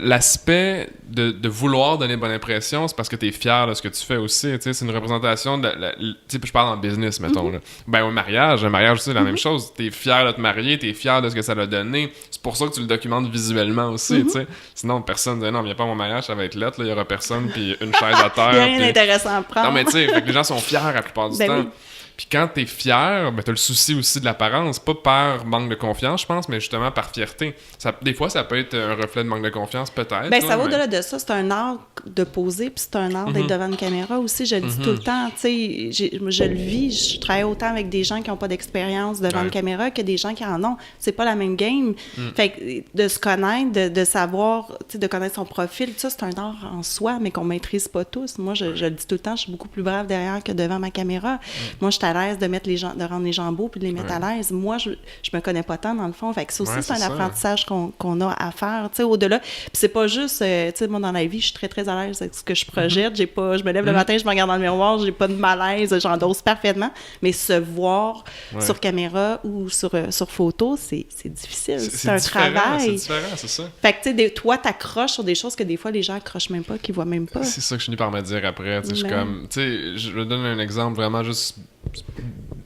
L'aspect de vouloir donner bonne impression, c'est parce que tu es fier de ce que tu fais aussi, tu sais, c'est une représentation de... Tu sais, je parle en business, mettons, là. Ben, un mariage aussi, c'est la même chose. Tu es fier de te marier, tu es fier de ce que ça l'a donné. C'est pour ça que tu le documentes visuellement aussi, tu sais. Sinon, personne dit, non, viens pas à mon mariage, ça va être lettre, il y aura personne, puis une chaise à terre. Il n'y a rien d'intéressant à prendre. Non, mais tu sais, les gens sont fiers la plupart du temps. Oui. Puis quand t'es fier, ben t'as le souci aussi de l'apparence, pas par manque de confiance, je pense, mais justement par fierté. Des fois, ça peut être un reflet de manque de confiance, peut-être. Ben, ça va au-delà de ça. C'est un art de poser, puis c'est un art d'être devant une caméra aussi. Je le dis tout le temps, tu sais, je le vis. Je travaille autant avec des gens qui n'ont pas d'expérience devant une caméra que des gens qui en ont. C'est pas la même game. Fait que de se connaître, de savoir, tu sais, de connaître son profil, tout ça, c'est un art en soi, mais qu'on maîtrise pas tous. Moi, je le dis tout le temps, je suis beaucoup plus brave derrière que devant ma caméra. Moi, je suis à l'aise de mettre de rendre les gens beaux puis de les mettre à l'aise. Moi, je me connais pas tant, dans le fond. Fait que ça aussi, c'est un apprentissage qu'on a à faire, tu sais, au-delà. Puis c'est pas juste, tu sais, moi, dans la vie, je suis très, très à l'aise avec ce que je projette. Je me lève le matin, je me regarde dans le miroir, j'ai pas de malaise, j'endosse parfaitement. Mais se voir sur caméra ou sur photo, c'est difficile. C'est un travail. C'est différent, c'est ça. Fait que, tu sais, toi, t'accroches sur des choses que des fois, les gens accrochent même pas, qu'ils voient même pas. C'est ça que je finis par me dire après. Tu sais, je suis comme, tu sais, je me donne un exemple vraiment juste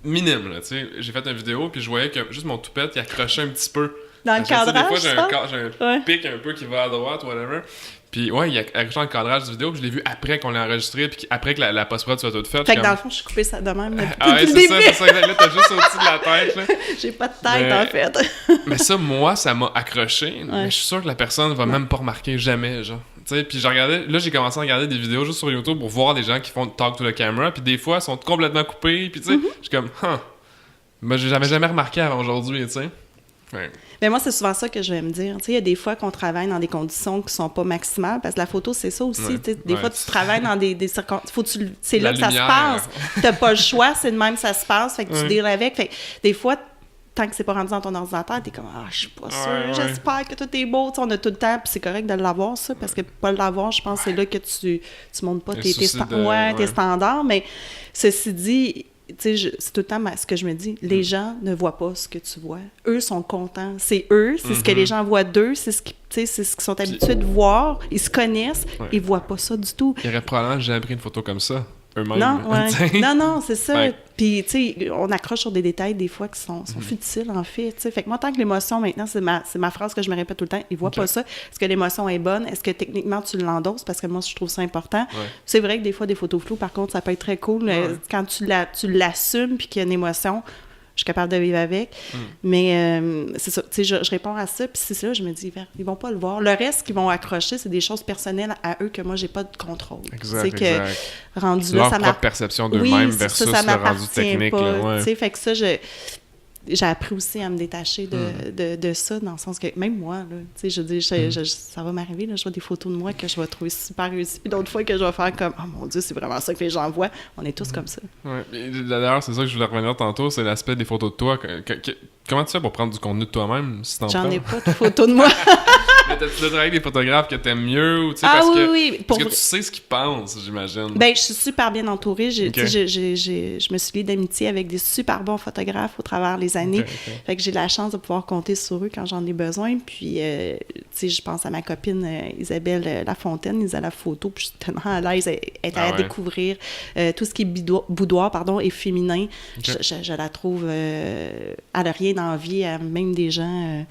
minime, là, tu sais. J'ai fait une vidéo, puis je voyais que juste mon toupette, il accrochait un petit peu. Dans le cadrage, des fois, j'ai un pic un peu qui va à droite, whatever. Puis ouais, il a accroché dans le cadrage de vidéo, puis je l'ai vu après qu'on l'a enregistré, puis après que la post-prod soit toute faite. Fait que dans le fond, je suis coupée ça de même. Ouais, c'est ça. Là, t'as juste au-dessus de la tête, là. J'ai pas de tête, en fait. Mais ça, moi, ça m'a accroché. Mais je suis sûr que la personne va même pas remarquer jamais, genre. Tu sais, puis j'ai commencé à regarder des vidéos juste sur YouTube pour voir des gens qui font talk to the camera, puis des fois, ils sont complètement coupés, puis tu sais, je suis comme, moi, j'ai jamais remarqué avant aujourd'hui, tu sais. Ouais. Mais moi, c'est souvent ça que je vais me dire. Tu sais, il y a des fois qu'on travaille dans des conditions qui sont pas maximales, parce que la photo, c'est ça aussi. Des fois, tu travailles dans des circonstances. C'est là que ça se passe. T'as pas le choix, c'est de même que ça se passe. Fait que tu deals avec. Fait que des fois, tant que c'est pas rendu dans ton ordinateur, t'es comme je suis pas sûre, j'espère que tout est beau. T'sais, on a tout le temps, puis c'est correct de l'avoir, ça, parce que pas l'avoir, je pense que c'est là que tu montes pas tes standards. Mais ceci dit, tu sais, c'est tout le temps ce que je me dis. Les gens ne voient pas ce que tu vois. Eux sont contents. C'est eux, c'est ce que les gens voient d'eux, c'est ce qu'ils sont habitués de voir. Ils se connaissent, ils voient pas ça du tout. Ils auraient probablement jamais pris une photo comme ça. Eux-mêmes. Non, c'est ça. Puis, tu sais, on accroche sur des détails des fois qui sont futiles, en fait. T'sais. Fait que moi, tant que l'émotion, maintenant, c'est ma phrase que je me répète tout le temps, ils voient pas ça. Est-ce que l'émotion est bonne? Est-ce que techniquement, tu l'endosses? Parce que moi, je trouve ça important. C'est vrai que des fois, des photos floues, par contre, ça peut être très cool. Quand tu l'assumes puis qu'il y a une émotion, je suis capable de vivre avec. Mais c'est ça. Tu sais, je réponds à ça, puis c'est ça, je me dis, ils vont pas le voir. Le reste qu'ils vont accrocher, c'est des choses personnelles à eux que moi, j'ai pas de contrôle. Exact. Rendu là, leur propre perception d'eux-mêmes versus le rendu technique. Là, fait que ça, j'ai appris aussi à me détacher de ça, dans le sens que même moi, là, tu sais, je dis, ça va m'arriver, là, je vois des photos de moi que je vais trouver super réussies, puis d'autres fois que je vais faire comme, oh mon Dieu, c'est vraiment ça que les gens voient. On est tous comme ça. Ouais. D'ailleurs, c'est ça que je voulais revenir tantôt, c'est l'aspect des photos de toi. Comment tu fais pour prendre du contenu de toi-même, si t'en prends? J'en ai pas de photos de moi. Mais t'as-tu travaillé avec des photographes que t'aimes mieux? Ou, parce que tu sais ce qu'ils pensent, j'imagine. Ben, je suis super bien entourée. Je me suis liée d'amitié avec des super bons photographes au travers les années. Fait que j'ai la chance de pouvoir compter sur eux quand j'en ai besoin. Puis, tu sais, je pense à ma copine Isabelle Lafontaine, Isabelle Photo, puis je suis tellement à l'aise. Elle est à découvrir tout ce qui est boudoir, et féminin. Je la trouve... elle n'a rien d'envie à même des gens...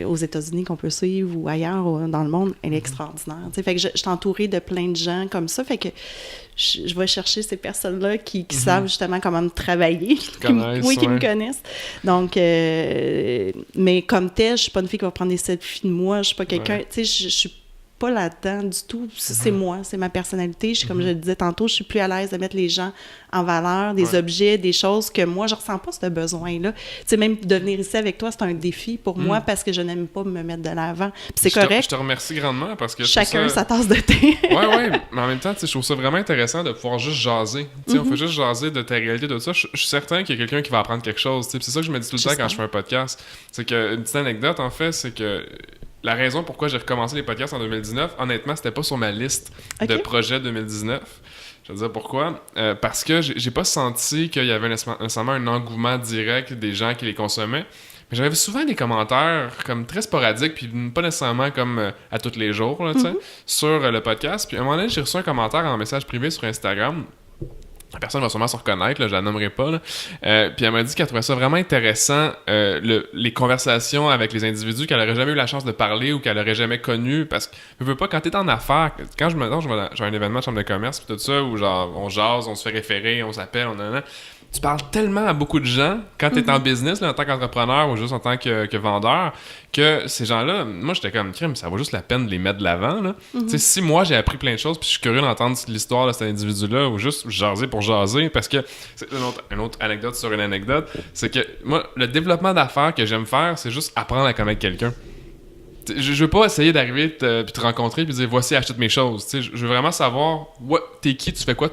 aux États-Unis qu'on peut suivre ou ailleurs dans le monde, elle est extraordinaire. T'sais. Fait que je suis entourée de plein de gens comme ça, fait que je vais chercher ces personnes-là qui savent justement comment me travailler, qui me connaissent. Donc, mais comme telle, je suis pas une fille qui va prendre des selfies de moi, je suis pas quelqu'un, tu sais, je suis pas là-dedans du tout. C'est moi, c'est ma personnalité. Comme je le disais tantôt, je suis plus à l'aise de mettre les gens en valeur, des objets, des choses que moi, je ressens pas ce besoin-là. Tu sais, même de venir ici avec toi, c'est un défi pour moi parce que je n'aime pas me mettre de l'avant. Puis c'est correct. Je te remercie grandement parce que chacun sa tasse de thé. Oui, mais en même temps, je trouve ça vraiment intéressant de pouvoir juste jaser. On fait juste jaser de ta réalité, de ça. Je suis certain qu'il y a quelqu'un qui va apprendre quelque chose. C'est ça que je me dis tout le temps quand je fais un podcast. C'est que, une petite anecdote, en fait, c'est que la raison pourquoi j'ai recommencé les podcasts en 2019, honnêtement, c'était pas sur ma liste de projets 2019. Je vais te dire pourquoi. Parce que j'ai pas senti qu'il y avait nécessairement un engouement direct des gens qui les consommaient. Mais j'avais souvent des commentaires comme très sporadiques, puis pas nécessairement comme à tous les jours, là, sur le podcast. Puis à un moment donné, j'ai reçu un commentaire en message privé sur Instagram. La personne va sûrement se reconnaître, là, je la nommerai pas. Là. Puis elle m'a dit qu'elle trouvait ça vraiment intéressant, les conversations avec les individus qu'elle aurait jamais eu la chance de parler ou qu'elle aurait jamais connu. Parce que je veux pas, quand t'es en affaires, quand je vais j'ai un événement de chambre de commerce, puis tout ça, où genre on jase, on se fait référer, on s'appelle, tu parles tellement à beaucoup de gens quand t'es en business, là, en tant qu'entrepreneur ou juste en tant que vendeur, que ces gens-là, moi j'étais comme crime, ça vaut juste la peine de les mettre de l'avant. Là. Tu sais, si moi j'ai appris plein de choses, puis je suis curieux d'entendre l'histoire de cet individu-là, ou juste jaser pour jaser, parce que c'est une autre anecdote sur une anecdote, c'est que moi, le développement d'affaires que j'aime faire, c'est juste apprendre à connaître quelqu'un. Je veux pas essayer d'arriver puis te rencontrer puis dire voici achète mes choses. Je veux vraiment savoir t'es qui, tu fais quoi,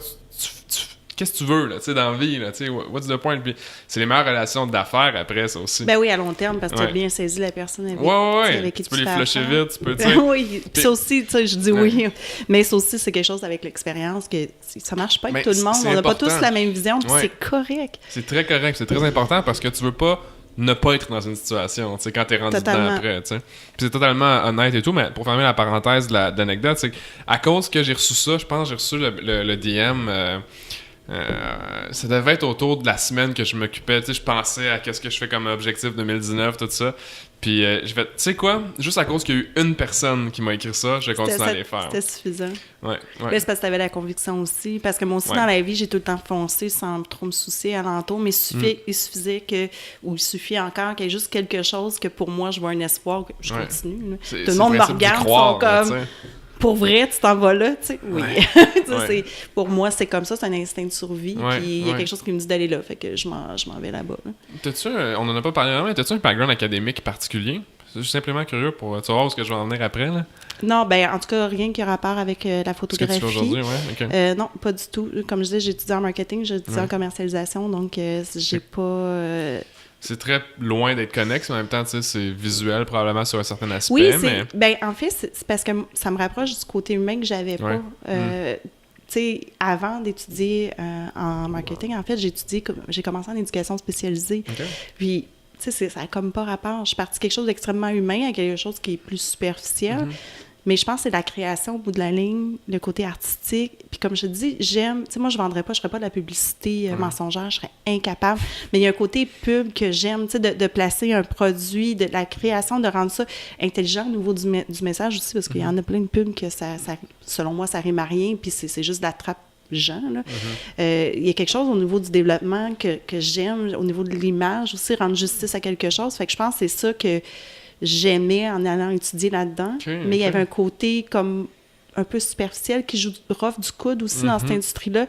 qu'est-ce que tu veux là, dans la vie, là, what's the point? Puis c'est les meilleures relations d'affaires après, ça aussi. Ben oui, à long terme, parce que tu as bien saisi la personne avec qui tu peux les flusher vite, tu peux, oui, puis ça aussi, je dis oui, mais ça aussi, c'est quelque chose avec l'expérience que ça marche pas avec tout le monde, on n'a pas tous la même vision, puis c'est correct. C'est très correct, c'est très important parce que tu veux pas ne pas être dans une situation, tu sais, quand t'es rendu dedans après, tu sais. Puis c'est totalement honnête et tout, mais pour fermer la parenthèse de l'anecdote, c'est qu'à cause que j'ai reçu ça, je pense que j'ai reçu le DM... ça devait être autour de la semaine que je m'occupais, tu sais, je pensais à qu'est-ce que je fais comme objectif 2019, tout ça, puis j'ai fait, tu sais quoi, juste à cause qu'il y a eu une personne qui m'a écrit ça, je vais continuer à les faire. C'était suffisant. Ouais. Mais c'est parce que t'avais la conviction aussi, parce que moi aussi dans la vie, j'ai tout le temps foncé sans trop me soucier alentour, mais il suffit encore qu'il y ait juste quelque chose que pour moi, je vois un espoir, que je continue. Tout le monde me regarde, sont comme... Pour vrai, tu t'en vas là, tu sais. Oui. Pour moi, c'est comme ça, c'est un instinct de survie. Puis il y a quelque chose qui me dit d'aller là, fait que je m'en vais là-bas. Là. On en a pas parlé vraiment, mais t'as-tu un background académique particulier? Je suis simplement curieux pour tu vois où est-ce que je vais en venir après, là. Non, ben en tout cas, rien qui a rapport avec la photographie. Ce que tu fais aujourd'hui, okay. Non, pas du tout. Comme je disais, j'ai étudié en marketing, j'ai étudié en commercialisation, donc j'ai pas... C'est très loin d'être connexe, mais en même temps, tu sais, c'est visuel probablement sur un certain aspect. Oui, mais... ben en fait, c'est parce que ça me rapproche du côté humain que j'avais pas. Tu sais, avant d'étudier en marketing, en fait, j'ai commencé en éducation spécialisée. Okay. Puis, tu sais, ça n'a comme pas rapport. Je suis partie de quelque chose d'extrêmement humain à quelque chose qui est plus superficiel. Mais je pense que c'est la création au bout de la ligne, le côté artistique. Puis comme je te dis, j'aime... Tu sais, moi, je ferais pas de la publicité mensongère, je serais incapable. Mais il y a un côté pub que j'aime, tu sais, de placer un produit, de la création, de rendre ça intelligent au niveau du message aussi, parce qu'il y en a plein de pubs que ça selon moi, ça rime à rien, puis c'est juste de la trappe gens. Il y a quelque chose au niveau du développement que j'aime, au niveau de l'image aussi, rendre justice à quelque chose. Fait que je pense que c'est ça que j'aimais en allant étudier là-dedans. Mais il y avait un côté comme un peu superficiel qui joue rough du coude aussi dans cette industrie-là,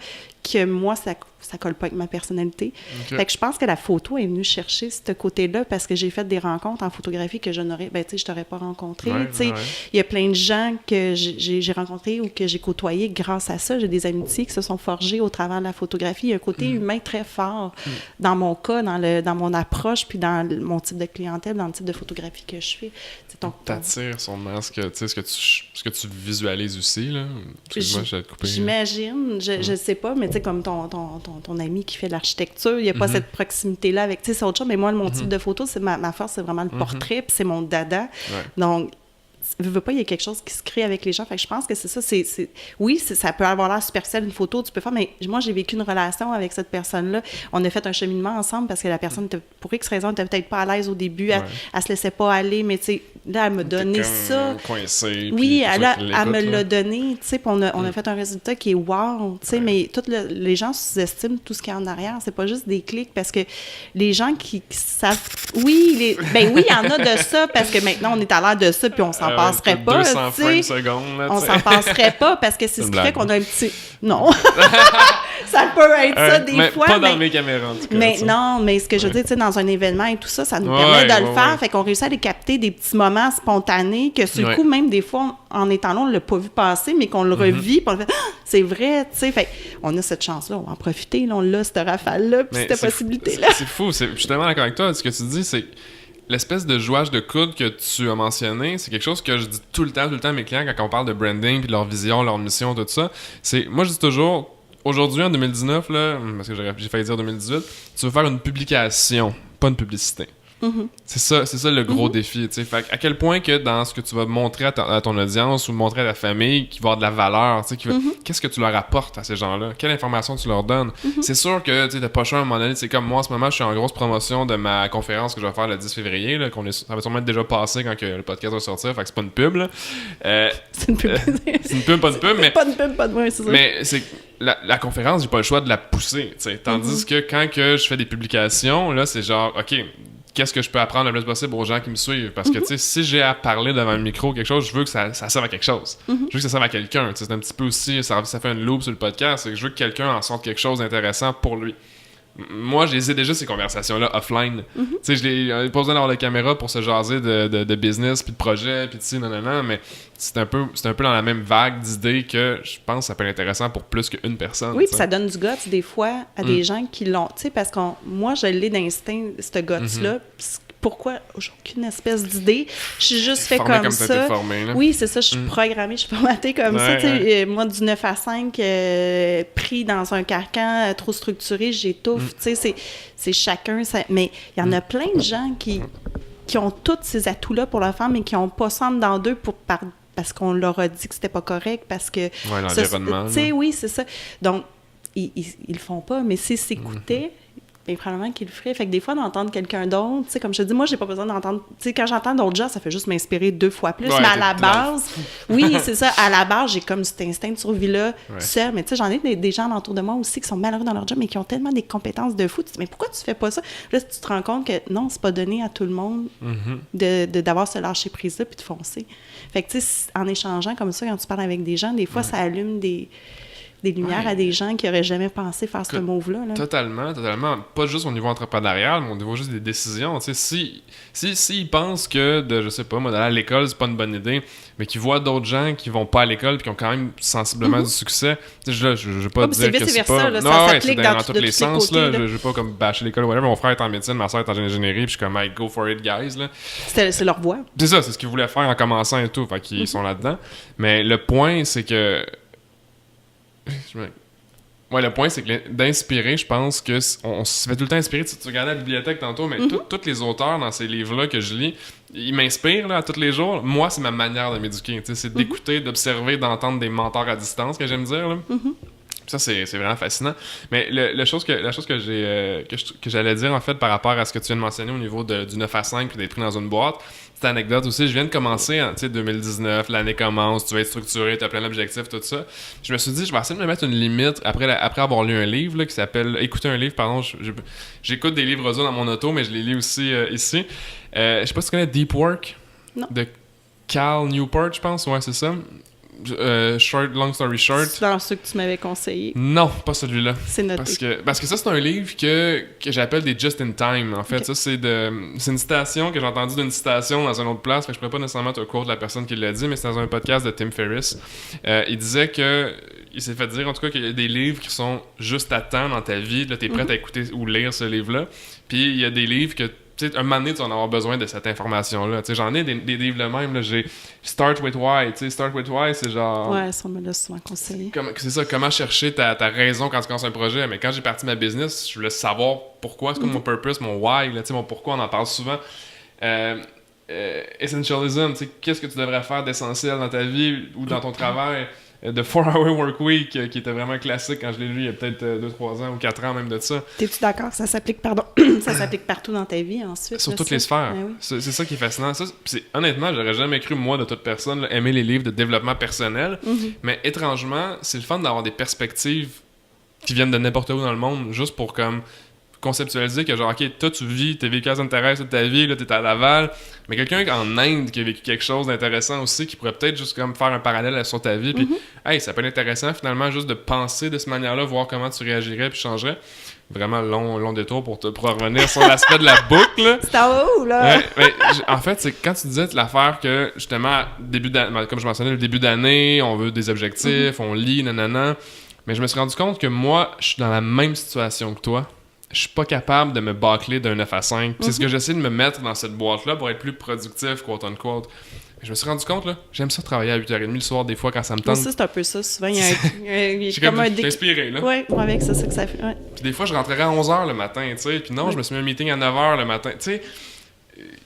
que moi, ça colle pas avec ma personnalité. Fait que je pense que la photo est venue chercher ce côté-là parce que j'ai fait des rencontres en photographie que je t'aurais pas rencontré. Il y a plein de gens que j'ai rencontrés ou que j'ai côtoyés grâce à ça. J'ai des amitiés qui se sont forgées au travers de la photographie. Il y a un côté humain très fort dans mon cas, dans mon approche, puis dans mon type de clientèle, dans le type de photographie que je fais. T'attires sûrement ce que tu visualises aussi, là. Excuse-moi, je vais te couper. J'imagine, je sais pas, mais tu sais, comme ton ami qui fait de l'architecture, il n'y a pas cette proximité-là avec, tu sais, c'est autre chose, mais moi, mon type de photo, c'est ma force, c'est vraiment le portrait, puis c'est mon dada. Donc, je veux pas, il y a quelque chose qui se crée avec les gens. Fait que je pense que c'est ça. Oui, ça peut avoir l'air superficiel, une photo, tu peux faire, mais moi, j'ai vécu une relation avec cette personne-là. On a fait un cheminement ensemble parce que la personne, pour X raison, n'était peut-être pas à l'aise au début. Elle se laissait pas aller, mais tu sais, là, elle m'a donné ça. Coincé, oui, elle me l'a donné, tu sais, puis on a fait un résultat qui est wow, tu sais, mais les gens sous-estiment tout ce qu'il y a en arrière. C'est pas juste des clics parce que les gens qui savent... Oui, il y en a de ça parce que maintenant, on est à l'ère de ça, puis on s'en passerait pas. 200 frames secondes, là, on s'en passerait pas parce que c'est ce qui fait qu'on a un petit... Non! Ça peut être ça des fois. Pas dans mes caméras, en tout cas. Mais non, mais ce que je veux dire, tu sais, dans un événement et tout ça, ça nous permet de le faire. Fait qu'on réussit à les capter des petits moments spontanés que, sur le coup, même des fois, en étant là, on l'a pas vu passer, mais qu'on le revit, puis on fait « c'est vrai », tu sais. Fait on a cette chance-là, on va en profiter, là, on l'a, cette rafale-là, puis cette possibilité-là. C'est fou, je suis tellement d'accord avec toi. Ce que tu dis, c'est l'espèce de jouage de coude que tu as mentionné, c'est quelque chose que je dis tout le temps à mes clients quand on parle de branding, puis de leur vision, leur mission, tout ça. Moi, je dis toujours, aujourd'hui, en 2019, là, parce que j'ai failli dire 2018, tu veux faire une publication, pas une publicité. Mm-hmm. C'est ça le gros défi, tu sais. Fait à quel point que dans ce que tu vas montrer à ton audience ou montrer à ta famille qui va avoir de la valeur, tu sais, qu'est-ce que tu leur apportes à ces gens-là? Quelle information tu leur donnes? C'est sûr que tu n'as pas le choix à un moment donné, c'est comme moi en ce moment, je suis en grosse promotion de ma conférence que je vais faire le 10 février, là, ça va sûrement être déjà passé quand que le podcast va sortir, fait que c'est pas une pub, là. C'est une pub. C'est une pub, pas une pub, mais... Pas de pub, pas de... Ouais, c'est ça. Mais c'est... La conférence, j'ai pas le choix de la pousser, tu sais. Tandis que quand que je fais des publications, là, c'est genre, OK... Qu'est-ce que je peux apprendre le plus possible aux gens qui me suivent? Parce que, tu sais, si j'ai à parler devant un micro quelque chose, je veux que ça serve à quelque chose. Je veux que ça serve à quelqu'un. C'est un petit peu aussi, ça fait une loupe sur le podcast, c'est que je veux que quelqu'un en sorte quelque chose d'intéressant pour lui. Moi, je les ai déjà, ces conversations-là, offline. Tu sais, je n'ai pas besoin d'avoir la caméra pour se jaser de business, puis de projet, puis de ci, non, mais c'est un peu dans la même vague d'idées que je pense que ça peut être intéressant pour plus qu'une personne. Oui, puis ça donne du guts, des fois, à des gens qui l'ont. Tu sais, parce que moi, je l'ai d'instinct, ce guts-là. Pourquoi? J'ai aucune espèce d'idée. Je suis juste fait comme ça. Formé, là. Oui, c'est ça. Je suis programmée, je suis formatée comme ça. Tu sais, moi, du 9 à 5, pris dans un carcan trop structuré, j'étouffe. Tu sais, c'est chacun. Mais il y en a plein de gens qui ont tous ces atouts-là pour leur femme, mais qui n'ont pas ça dans d'eux parce qu'on leur a dit que c'était pas correct, parce que... Oui, l'environnement. Tu sais, oui, c'est ça. Donc, ils le font pas, mais s'ils s'écoutaient... bien, probablement qu'ils le feraient. Fait que des fois, d'entendre quelqu'un d'autre, tu sais, comme je te dis, moi, j'ai pas besoin d'entendre... Tu sais, quand j'entends d'autres gens, ça fait juste m'inspirer 2 fois plus. Ouais, mais à la base, oui, c'est ça. À la base, j'ai comme cet instinct de survie-là seul. Mais tu sais, j'en ai des gens autour de moi aussi qui sont malheureux dans leur job, mais qui ont tellement des compétences de fou. Tu te dis, mais pourquoi tu fais pas ça? Là, tu te rends compte que non, c'est pas donné à tout le monde d'avoir ce lâcher-prise-là puis de foncer. Fait que, tu sais, en échangeant comme ça, quand tu parles avec des gens, des fois, ça allume des lumières à des gens qui n'auraient jamais pensé faire ce move-là. Là. Totalement. Pas juste au niveau entrepreneurial, mais au niveau juste des décisions. Tu sais, s'ils pensent que, je sais pas, moi, d'aller à l'école, c'est pas une bonne idée, mais qu'ils voient d'autres gens qui vont pas à l'école et qui ont quand même sensiblement du succès, tu sais, je veux pas dire que c'est pas... Là, non, ça ouais, s'applique dans tous les sens, côtés, là. Je veux pas comme bâcher l'école ou whatever. Mon frère est en médecine, ma soeur est en ingénierie, puis je suis comme, hey, go for it, guys, là. C'est leur voie. C'est ça, c'est ce qu'ils voulaient faire en commençant et tout, fait qu'ils sont là-dedans. Mais le point, c'est que... Ouais, le point, c'est que d'inspirer, je pense que on se fait tout le temps inspirer. Tu regardais la bibliothèque tantôt, mais tous les auteurs dans ces livres-là que je lis, ils m'inspirent là, à tous les jours. Moi, c'est ma manière de m'éduquer. C'est d'écouter, d'observer, d'entendre des mentors à distance, que j'aime dire. Là. Ça, c'est vraiment fascinant. Mais la chose que j'allais dire, en fait, par rapport à ce que tu viens de mentionner au niveau du 9 à 5 puis d'être pris dans une boîte, petite anecdote aussi, je viens de commencer, tu sais, 2019, l'année commence, tu vas être structuré, tu as plein d'objectifs, tout ça. Je me suis dit, je vais essayer de me mettre une limite après avoir lu un livre là, qui s'appelle... Écouter un livre, pardon, j'écoute des livres audio dans mon auto, mais je les lis aussi ici. Je sais pas si tu connais Deep Work? Non. De Cal Newport, je pense, ouais, c'est ça. Long story short. C'est dans ceux que tu m'avais conseillé. Non, pas celui-là. C'est noté. Parce que ça, c'est un livre que j'appelle des just in time. En fait, okay. Ça, c'est une citation que j'ai entendue d'une citation dans une autre place. Fait que je pourrais pas nécessairement te quote la personne qui l'a dit, mais c'est dans un podcast de Tim Ferriss. Il disait il s'est fait dire, en tout cas, qu'il y a des livres qui sont juste à temps dans ta vie. Là, t'es prête à écouter ou lire ce livre-là. Puis il y a des livres que tu sais, un moment donné, tu vas en avoir besoin de cette information-là. Tu sais, j'en ai des livres le même. Là, j'ai Start with Why. Tu sais, Start with Why, c'est genre... Ouais, ça me l'a souvent conseillé. C'est ça, comment chercher ta raison quand tu commences un projet. Mais quand j'ai parti ma business, je voulais savoir pourquoi. C'est comme mon purpose, mon why. Là, tu sais, mon pourquoi, on en parle souvent. Essentialism, tu sais, qu'est-ce que tu devrais faire d'essentiel dans ta vie ou dans ton travail. The 4-Hour Work Week, qui était vraiment classique quand je l'ai lu il y a peut-être 2-3 ans ou 4 ans même de ça. T'es-tu d'accord? Ça s'applique, ça s'applique partout dans ta vie ensuite. Sur toutes les sphères. Ben oui. C'est ça qui est fascinant. Ça, honnêtement, j'aurais jamais cru, moi, de toute personne, là, aimer les livres de développement personnel. Mais étrangement, c'est le fun d'avoir des perspectives qui viennent de n'importe où dans le monde, juste pour comme conceptualiser que genre, ok, toi tu t'as vécu à Sainte-Thérèse toute ta vie, là t'es à Laval, mais quelqu'un en Inde qui a vécu quelque chose d'intéressant aussi, qui pourrait peut-être juste comme faire un parallèle sur ta vie, puis hey, ça peut être intéressant finalement juste de penser de cette manière-là, voir comment tu réagirais puis changerais. Vraiment long détour pour revenir sur l'aspect de la boucle. C'est en haut, là! Ouais, mais en fait, c'est quand tu disais l'affaire que, justement, comme je mentionnais, le début d'année, on veut des objectifs, on lit, nanana, mais je me suis rendu compte que moi, je suis dans la même situation que toi. je suis pas capable de me bâcler d'un 9 à 5. Puis c'est ce que j'essaie de me mettre dans cette boîte-là pour être plus productif, quote-unquote. Je me suis rendu compte, là, j'aime ça travailler à 8h30 le soir, des fois, quand ça me tente. Moi, c'est un peu ça. Souvent, il y a J'ai comme inspiré, là. Ouais, avec ça, c'est que ça fait. Ouais. Puis des fois, je rentrais à 11h le matin, tu sais. Puis non, je me suis mis un meeting à 9h le matin. Tu sais,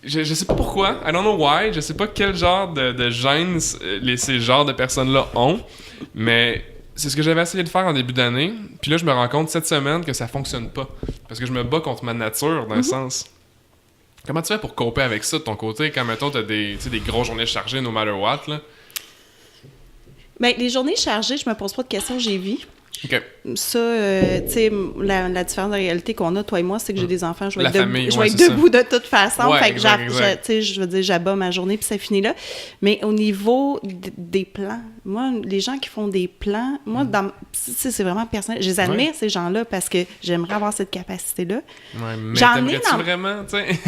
je sais pas pourquoi. I don't know why. Je sais pas quel genre de gêne ces genres de personnes-là ont. Mais c'est ce que j'avais essayé de faire en début d'année. Puis là, je me rends compte cette semaine que ça fonctionne pas. Parce que je me bats contre ma nature, dans un sens. Comment tu fais pour coper avec ça de ton côté quand, mettons, t'as des grosses journées chargées, no matter what, là? Ben, les journées chargées, je me pose pas de questions, j'y vis. OK. Ça, tu sais, la différence de réalité qu'on a, toi et moi, c'est que j'ai des enfants, je vais être debout de toute façon. Ouais, fait que exact. tu sais, je veux dire, j'abats ma journée puis ça finit là. Mais au niveau des plans, moi, les gens qui font des plans, moi, c'est vraiment personnel. Je les admire, ces gens-là, parce que j'aimerais avoir cette capacité-là. Ouais, mais t'aimerais-tu vraiment, tu sais?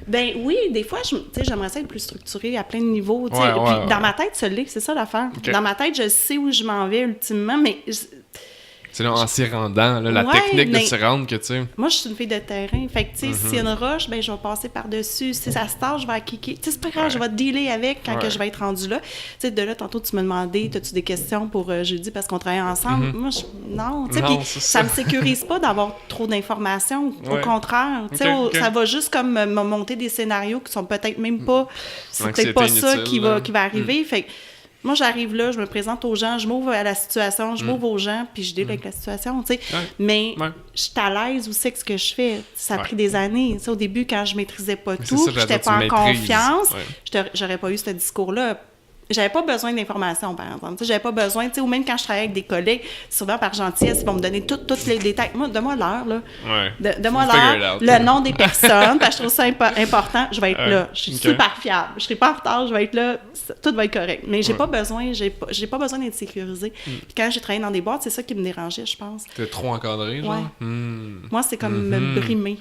Ben oui, des fois, j'aimerais ça être plus structuré à plein de niveaux. Puis dans ma tête, c'est ça l'affaire. Okay. Dans ma tête, je sais où je m'en vais ultimement, mais... C'est là, en s'y rendant, là, la technique de s'y rendre que, tu sais... Moi, je suis une fille de terrain. Fait que, tu sais, s'il y a une roche, ben je vais passer par-dessus. Si ça se tâche, je vais kicker. Tu sais, c'est pas grave, je vais dealer avec quand que je vais être rendue là. Tu sais, de là, tantôt, tu me demandais, as-tu des questions pour jeudi parce qu'on travaille ensemble? Moi, non. Tu sais, puis ça me sécurise pas d'avoir trop d'informations. Au contraire. Tu sais, ça va juste comme me monter des scénarios qui sont peut-être même pas... C'est peut-être pas ça qui va arriver. Fait que moi, j'arrive là, je me présente aux gens, je m'ouvre à la situation, je m'ouvre aux gens, puis je deal avec la situation, tu sais. Mais je suis à l'aise aussi avec ce que je fais. Ça a pris des années. Tu sais, au début, quand je maîtrisais pas tout, j'étais pas en confiance, j'aurais pas eu ce discours-là. J'avais pas besoin d'informations, par exemple. T'sais, j'avais pas besoin, ou même quand je travaillais avec des collègues, souvent par gentillesse, ils vont me donner tous les détails. Moi, donne-moi l'heure, là. Donne-moi l'heure, le nom des personnes, parce que je trouve ça important. Je vais être là. Je suis super fiable. Je serai pas en retard, je vais être là. Tout va être correct. Mais j'ai pas besoin, j'ai pas besoin d'être sécurisée. Puis quand j'ai travaillé dans des boîtes, c'est ça qui me dérangeait, je pense. T'es trop encadré, genre? Moi, c'est comme me brimer.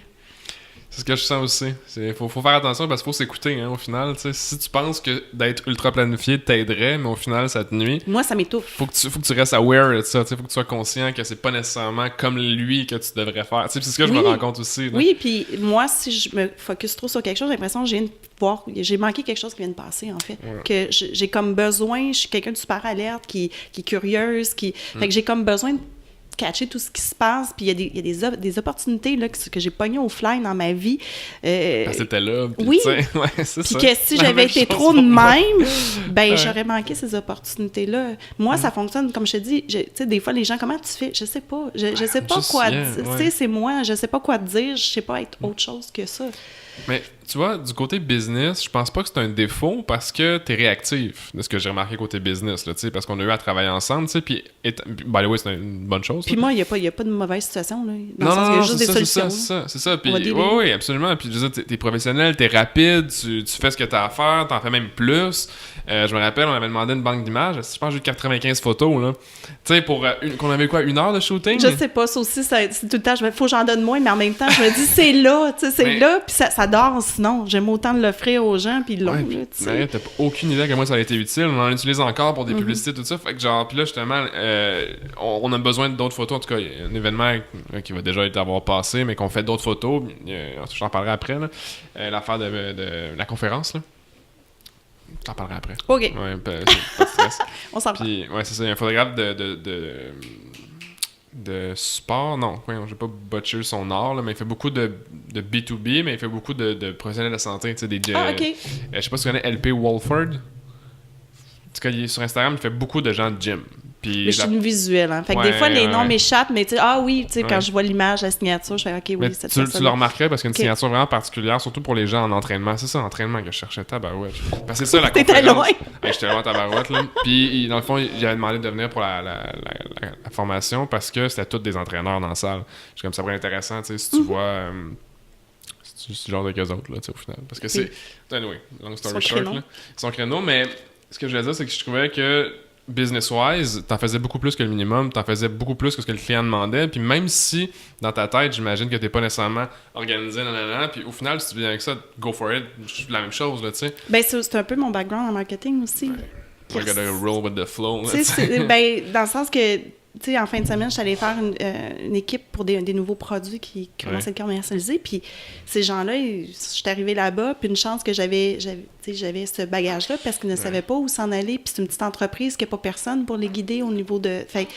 C'est ce que je sens aussi. Faut faire attention parce qu'il faut s'écouter, hein, au final. T'sais. Si tu penses que d'être ultra planifié t'aiderait, mais au final, ça te nuit. Moi, ça m'étouffe. Faut que tu restes aware de ça. Faut que tu sois conscient que c'est pas nécessairement comme lui que tu devrais faire. C'est ce que je me rends compte aussi. Là. Oui, puis moi, si je me focus trop sur quelque chose, j'ai l'impression que j'ai manqué quelque chose qui vient de passer, en fait. Que j'ai comme besoin, je suis quelqu'un de super alerte, qui est curieuse, fait que j'ai comme besoin de catcher tout ce qui se passe, puis il y a des opportunités là, que j'ai pognées au fly dans ma vie. Parce que c'était là. Puis oui, c'est puis que si j'avais été trop de même, ben j'aurais manqué ces opportunités-là. Moi, ça fonctionne, comme je te dis, tu sais, des fois, les gens, comment tu fais? Je sais pas. Je sais pas quoi dire. Tu sais, c'est moi, je sais pas quoi te dire, je sais pas être autre chose que ça. Mais tu vois, du côté business, je pense pas que c'est un défaut parce que t'es réactif, de ce que j'ai remarqué côté business, là, parce qu'on a eu à travailler ensemble, puis by the way, c'est une bonne chose. Puis moi, il n'y a pas de mauvaise situation, là. Non, il y a juste des solutions. C'est ça. Puis, oui, absolument. Puis, je veux dire, t'es professionnel, t'es rapide, tu fais ce que t'as à faire, t'en fais même plus. Je me rappelle, on avait demandé une banque d'images, je pense que j'ai eu 95 photos, là. Tu sais, pour qu'on avait quoi, 1 heure de shooting? Je sais pas, ça aussi, c'est tout le temps, faut que j'en donne moins, mais en même temps, je me dis, c'est là, tu sais, là, puis ça dort, sinon. J'aime autant de l'offrir aux gens, puis l'ont, tu sais. T'as aucune idée à quel point ça a été utile. On en utilise encore pour des publicités, tout ça. Fait que genre, puis là, justement, on a besoin d'autres photos. En tout cas, il y a un événement qui va déjà avoir passé, mais qu'on fait d'autres photos. Je t'en parlerai après, là. L'affaire de la conférence, là. Je t'en parlerai après. OK. Ouais, pas de stress. On s'en parle. Puis, ouais, c'est ça. Il y a un photographe de sport, non, j'ai pas botché son art, là, mais il fait beaucoup de B2B, mais il fait beaucoup de professionnels de santé, tu sais, OK. Je sais pas si tu connais LP Walford. En tout cas, il est sur Instagram, il fait beaucoup de gens de gym. Puis mais je suis une visuelle, hein. Fait que des fois, les noms m'échappent, mais tu sais, quand je vois l'image, la signature, je fais OK, oui, cette personne. Tu le remarquerais parce qu'il y a une signature vraiment particulière, surtout pour les gens en entraînement. C'est ça, entraînement que je cherchais, tabarouette. Parce que c'est ça, la conférence. T'étais loin. J'étais loin, tabarouette, là. Puis, dans le fond, j'avais demandé de venir pour la formation parce que c'était tous des entraîneurs dans la salle. Je suis comme ça, pourrait être intéressant, tu sais, si tu vois. C'est ce genre de qu'eux autres, là, tu sais, au final. Parce que c'est. Anyway, long story short, là. Son créneau, mais ce que je voulais dire, c'est que je trouvais que business-wise, t'en faisais beaucoup plus que le minimum, t'en faisais beaucoup plus que ce que le client demandait, puis même si, dans ta tête, j'imagine que t'es pas nécessairement organisé, puis au final, si tu viens avec ça, go for it, c'est la même chose, là, tu sais. Ben, c'est un peu mon background en marketing aussi. I gotta roll with the flow. Ben, dans le sens que tu sais, en fin de semaine, je suis allée faire une équipe pour des nouveaux produits qui commencent à être commercialisés. Puis ces gens-là, je suis arrivée là-bas, puis une chance que j'avais ce bagage-là parce qu'ils ne savaient pas où s'en aller. Puis c'est une petite entreprise qui n'a pas personne pour les guider au niveau de... Fait,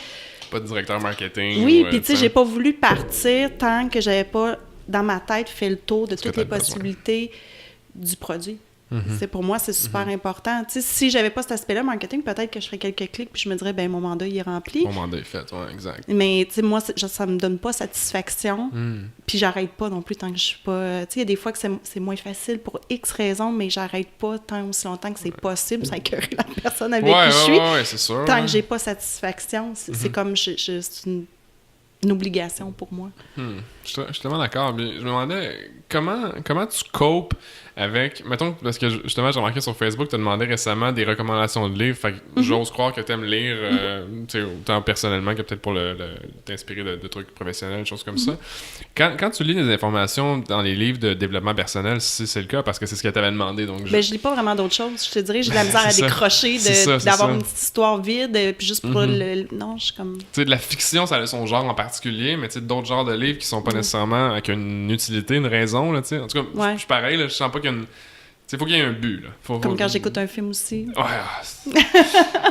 pas de directeur marketing. Oui, puis tu sais, j'ai pas voulu partir tant que j'avais pas, dans ma tête, fait le tour de toutes les possibilités du produit. Pour moi, c'est super important. Tu sais, si j'avais pas cet aspect-là, marketing, peut-être que je ferais quelques clics puis je me dirais, ben mon mandat, il est rempli. Mon mandat est fait, oui, exact. Mais tu sais, moi, ça me donne pas satisfaction. Puis j'arrête pas non plus tant que je suis pas... Tu sais, il y a des fois que c'est moins facile pour X raisons, mais j'arrête pas tant aussi longtemps que c'est possible. Ça écœure la personne avec qui je suis. Oui, c'est sûr. Tant que j'ai pas satisfaction, c'est comme... c'est une obligation pour moi. Je suis tellement d'accord. Je me demandais comment tu copes avec... Mettons, parce que justement, j'ai remarqué sur Facebook, tu as demandé récemment des recommandations de livres. Fait que j'ose croire que tu aimes lire, tu sais, autant personnellement que peut-être pour t'inspirer de trucs professionnels, des choses comme ça. Quand tu lis des informations dans les livres de développement personnel, si c'est le cas, parce que c'est ce que tu avais demandé. Donc je lis pas vraiment d'autres choses. Je te dirais, j'ai de la misère à décrocher, d'avoir une petite histoire vide, puis juste pour non, je suis comme... Tu sais, de la fiction, ça a son genre en particulier, mais tu sais, d'autres genres de livres qui sont pas nécessairement avec une utilité, une raison, là, tu sais. En tout cas, je suis pareil, là, je sens pas qu'il y a une... Il faut qu'il y ait un but. Là. Comme quand j'écoute un film aussi. Ouais,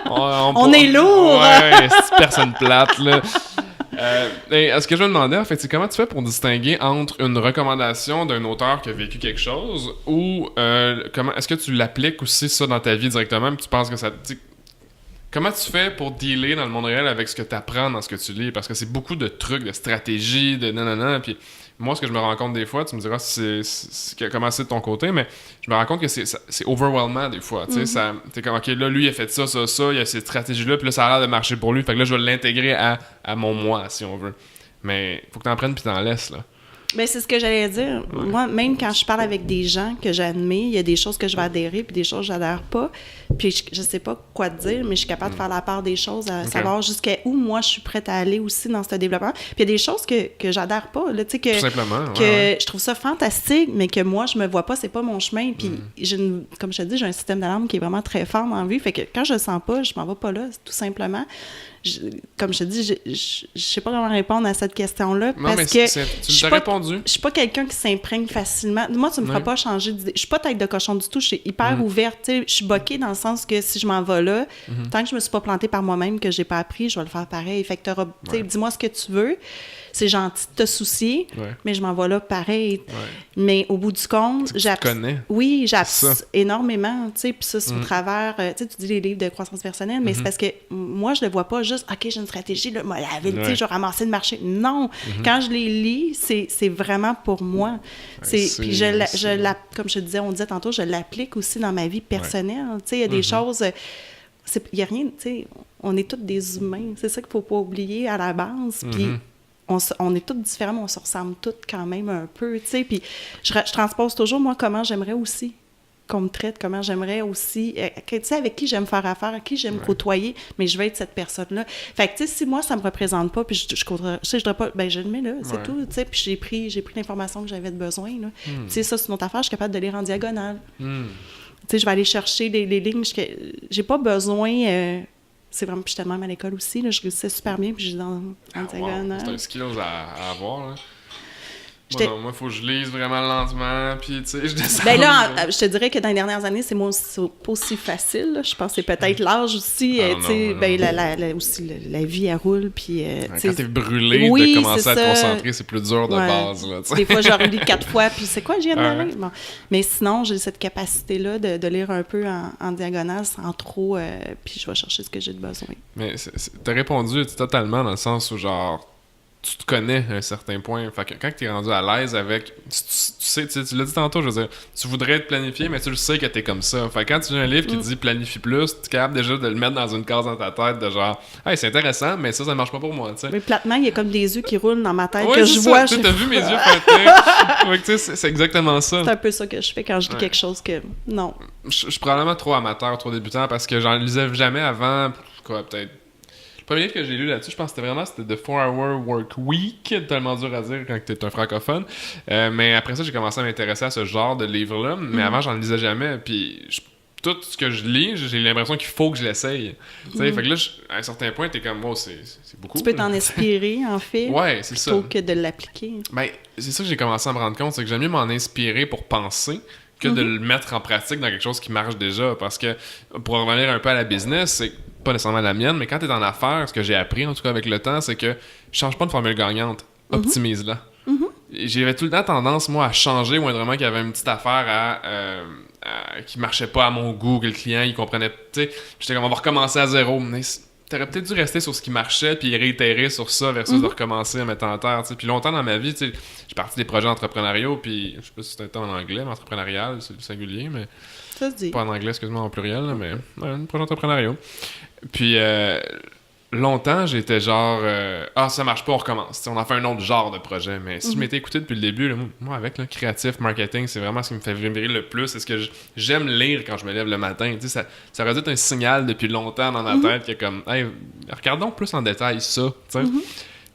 on est lourd! Ouais, c'est personne plate. Là. Ce que je me demandais, en fait, c'est comment tu fais pour distinguer entre une recommandation d'un auteur qui a vécu quelque chose ou est-ce que tu l'appliques aussi ça dans ta vie directement et tu penses que ça... Comment tu fais pour dealer dans le monde réel avec ce que tu apprends dans ce que tu lis? Parce que c'est beaucoup de trucs, de stratégies, de nanana, puis moi, ce que je me rends compte des fois, tu me diras comment c'est de ton côté, mais je me rends compte que c'est overwhelmant des fois. Tu sais, t'es comme, OK, là, lui, il a fait ça, il y a ces stratégies-là, puis là, ça a l'air de marcher pour lui. Fait que là, je vais l'intégrer à mon moi, si on veut. Mais faut que t'en prennes puis t'en laisses, là. Ben, c'est ce que j'allais dire. Ouais. Moi, même quand je parle avec des gens que j'admets, il y a des choses que je vais adhérer puis des choses que j'adhère pas. Puis je sais pas quoi te dire, mais je suis capable de faire la part des choses, à savoir jusqu'à où moi je suis prête à aller aussi dans ce développement. Puis il y a des choses que j'adhère pas, là, tu sais, que, tout simplement, que je trouve ça fantastique, mais que moi je me vois pas, c'est pas mon chemin. Puis comme je te dis, j'ai un système d'alarme qui est vraiment très fort dans la vie. Fait que quand je le sens pas, je m'en vais pas là, tout simplement. Comme je te dis, je sais pas comment répondre à cette question-là. Non, parce que tu t'as répondu. Je suis pas quelqu'un qui s'imprègne facilement. Moi, tu me feras pas changer d'idée. Je suis pas tête de cochon du tout. Je suis hyper ouverte. Je suis boquée dans le sens que si je m'en vais là, tant que je me suis pas plantée par moi-même, que j'ai pas appris, je vais le faire pareil. Fait que dis-moi ce que tu veux. C'est gentil de te soucier, mais je m'en vais là pareil. Mais au bout du compte, connais. Oui, j'absorbe énormément. Puis ça, c'est au travers... tu dis les livres de croissance personnelle, mais c'est parce que moi, je le vois pas juste, OK, j'ai une stratégie, là, moi, la ville, je vais ramasser le marché. Non! Quand je les lis, c'est vraiment pour moi. Puis comme je te disais, on disait tantôt, je l'applique aussi dans ma vie personnelle. Il y a des choses... Il n'y a rien... On est tous des humains. C'est ça qu'il ne faut pas oublier à la base. Puis... On est tous différents, mais on se ressemble tous quand même un peu, tu sais. Puis je transpose toujours, moi, comment j'aimerais aussi qu'on me traite, comment j'aimerais aussi... tu sais, avec qui j'aime faire affaire, avec qui j'aime côtoyer, mais je vais être cette personne-là. Fait que, tu sais, si moi, ça me représente pas, puis je dirais pas, ben je le mets là, c'est tout, tu sais. Puis j'ai pris l'information que j'avais besoin, là. Tu sais, ça, c'est une autre affaire, je suis capable de lire en diagonale. Tu sais, je vais aller chercher les lignes, j'ai pas besoin... c'est vraiment, puis j'étais même à l'école aussi, là, je réussissais super bien, puis j'ai dans diagonale. C'est un skill à avoir, là. Moi, il faut que je lise vraiment lentement, puis tu sais, je descends. Ben là, je te dirais que dans les dernières années, c'est pas aussi facile, là. Je pense que c'est peut-être l'âge aussi, tu sais, ben aussi, la vie, elle roule, puis... quand t'es brûlé, de commencer à te concentrer, c'est plus dur de base, là, des fois, je relis 4 fois, puis c'est quoi, je viens de lire? Bon. Mais sinon, j'ai cette capacité-là de lire un peu en diagonale, sans trop, puis je vais chercher ce que j'ai de besoin. Mais t'as répondu totalement dans le sens où, genre, tu te connais à un certain point. Fait que quand tu es rendu à l'aise avec... Tu sais, tu l'as dit tantôt, je veux dire, tu voudrais être planifié, mais tu le sais que t'es comme ça. Fait que quand tu lis un livre qui te dit planifie plus, tu es capable déjà de le mettre dans une case dans ta tête de genre, hey, c'est intéressant, mais ça marche pas pour moi, tu sais. Mais platement, il y a comme des yeux qui roulent dans ma tête que je vois. Tu as vu mes yeux fêter. Ouais, tu sais, c'est exactement ça. C'est un peu ça que je fais quand je lis quelque chose que... Non. Je suis probablement trop amateur, trop débutant, parce que j'en lisais jamais avant, quoi, peut-être. Le premier livre que j'ai lu là-dessus, je pense que c'était The 4-Hour Work Week, tellement dur à dire quand t'es un francophone. Mais après ça, j'ai commencé à m'intéresser à ce genre de livre-là. Mais avant, j'en lisais jamais. Puis tout ce que je lis, j'ai l'impression qu'il faut que je l'essaye. Tu sais, fait que là, à un certain point, t'es comme, moi, c'est beaucoup. Tu peux t'en inspirer, en fait, ouais, c'est ça. plutôt que de l'appliquer. Ben, c'est ça que j'ai commencé à me rendre compte, c'est que j'aime mieux m'en inspirer pour penser que de le mettre en pratique dans quelque chose qui marche déjà. Parce que, pour revenir un peu à la business, c'est pas nécessairement la mienne, mais quand t'es en affaires, ce que j'ai appris, en tout cas avec le temps, c'est que change pas de formule gagnante, optimise-la. J'avais tout le temps tendance, moi, à changer moindrement qu'il y avait une petite affaire qui marchait pas à mon goût, que le client, il comprenait, tu sais, j'étais comme, on va recommencer à zéro. Mais t'aurais peut-être dû rester sur ce qui marchait puis réitérer sur ça versus de recommencer à mettre en terre, tu sais. Puis longtemps dans ma vie, tu sais, j'ai parti des projets entrepreneuriaux, puis je sais pas si c'est un terme en anglais, mais entrepreneurial, c'est le singulier, mais... Ça se dit. Pas en anglais, excuse-moi, en pluriel, là, mais ouais, un projet entrepreneurial. Puis longtemps, j'étais genre ça marche pas, on recommence. T'sais, on en fait un autre genre de projet. Mais si je m'étais écouté depuis le début, là, moi avec le créatif, marketing, c'est vraiment ce qui me fait vibrer le plus. C'est ce que j'aime lire quand je me lève le matin. Ça aurait dû être un signal depuis longtemps dans ma tête que comme hey, regardons plus en détail ça.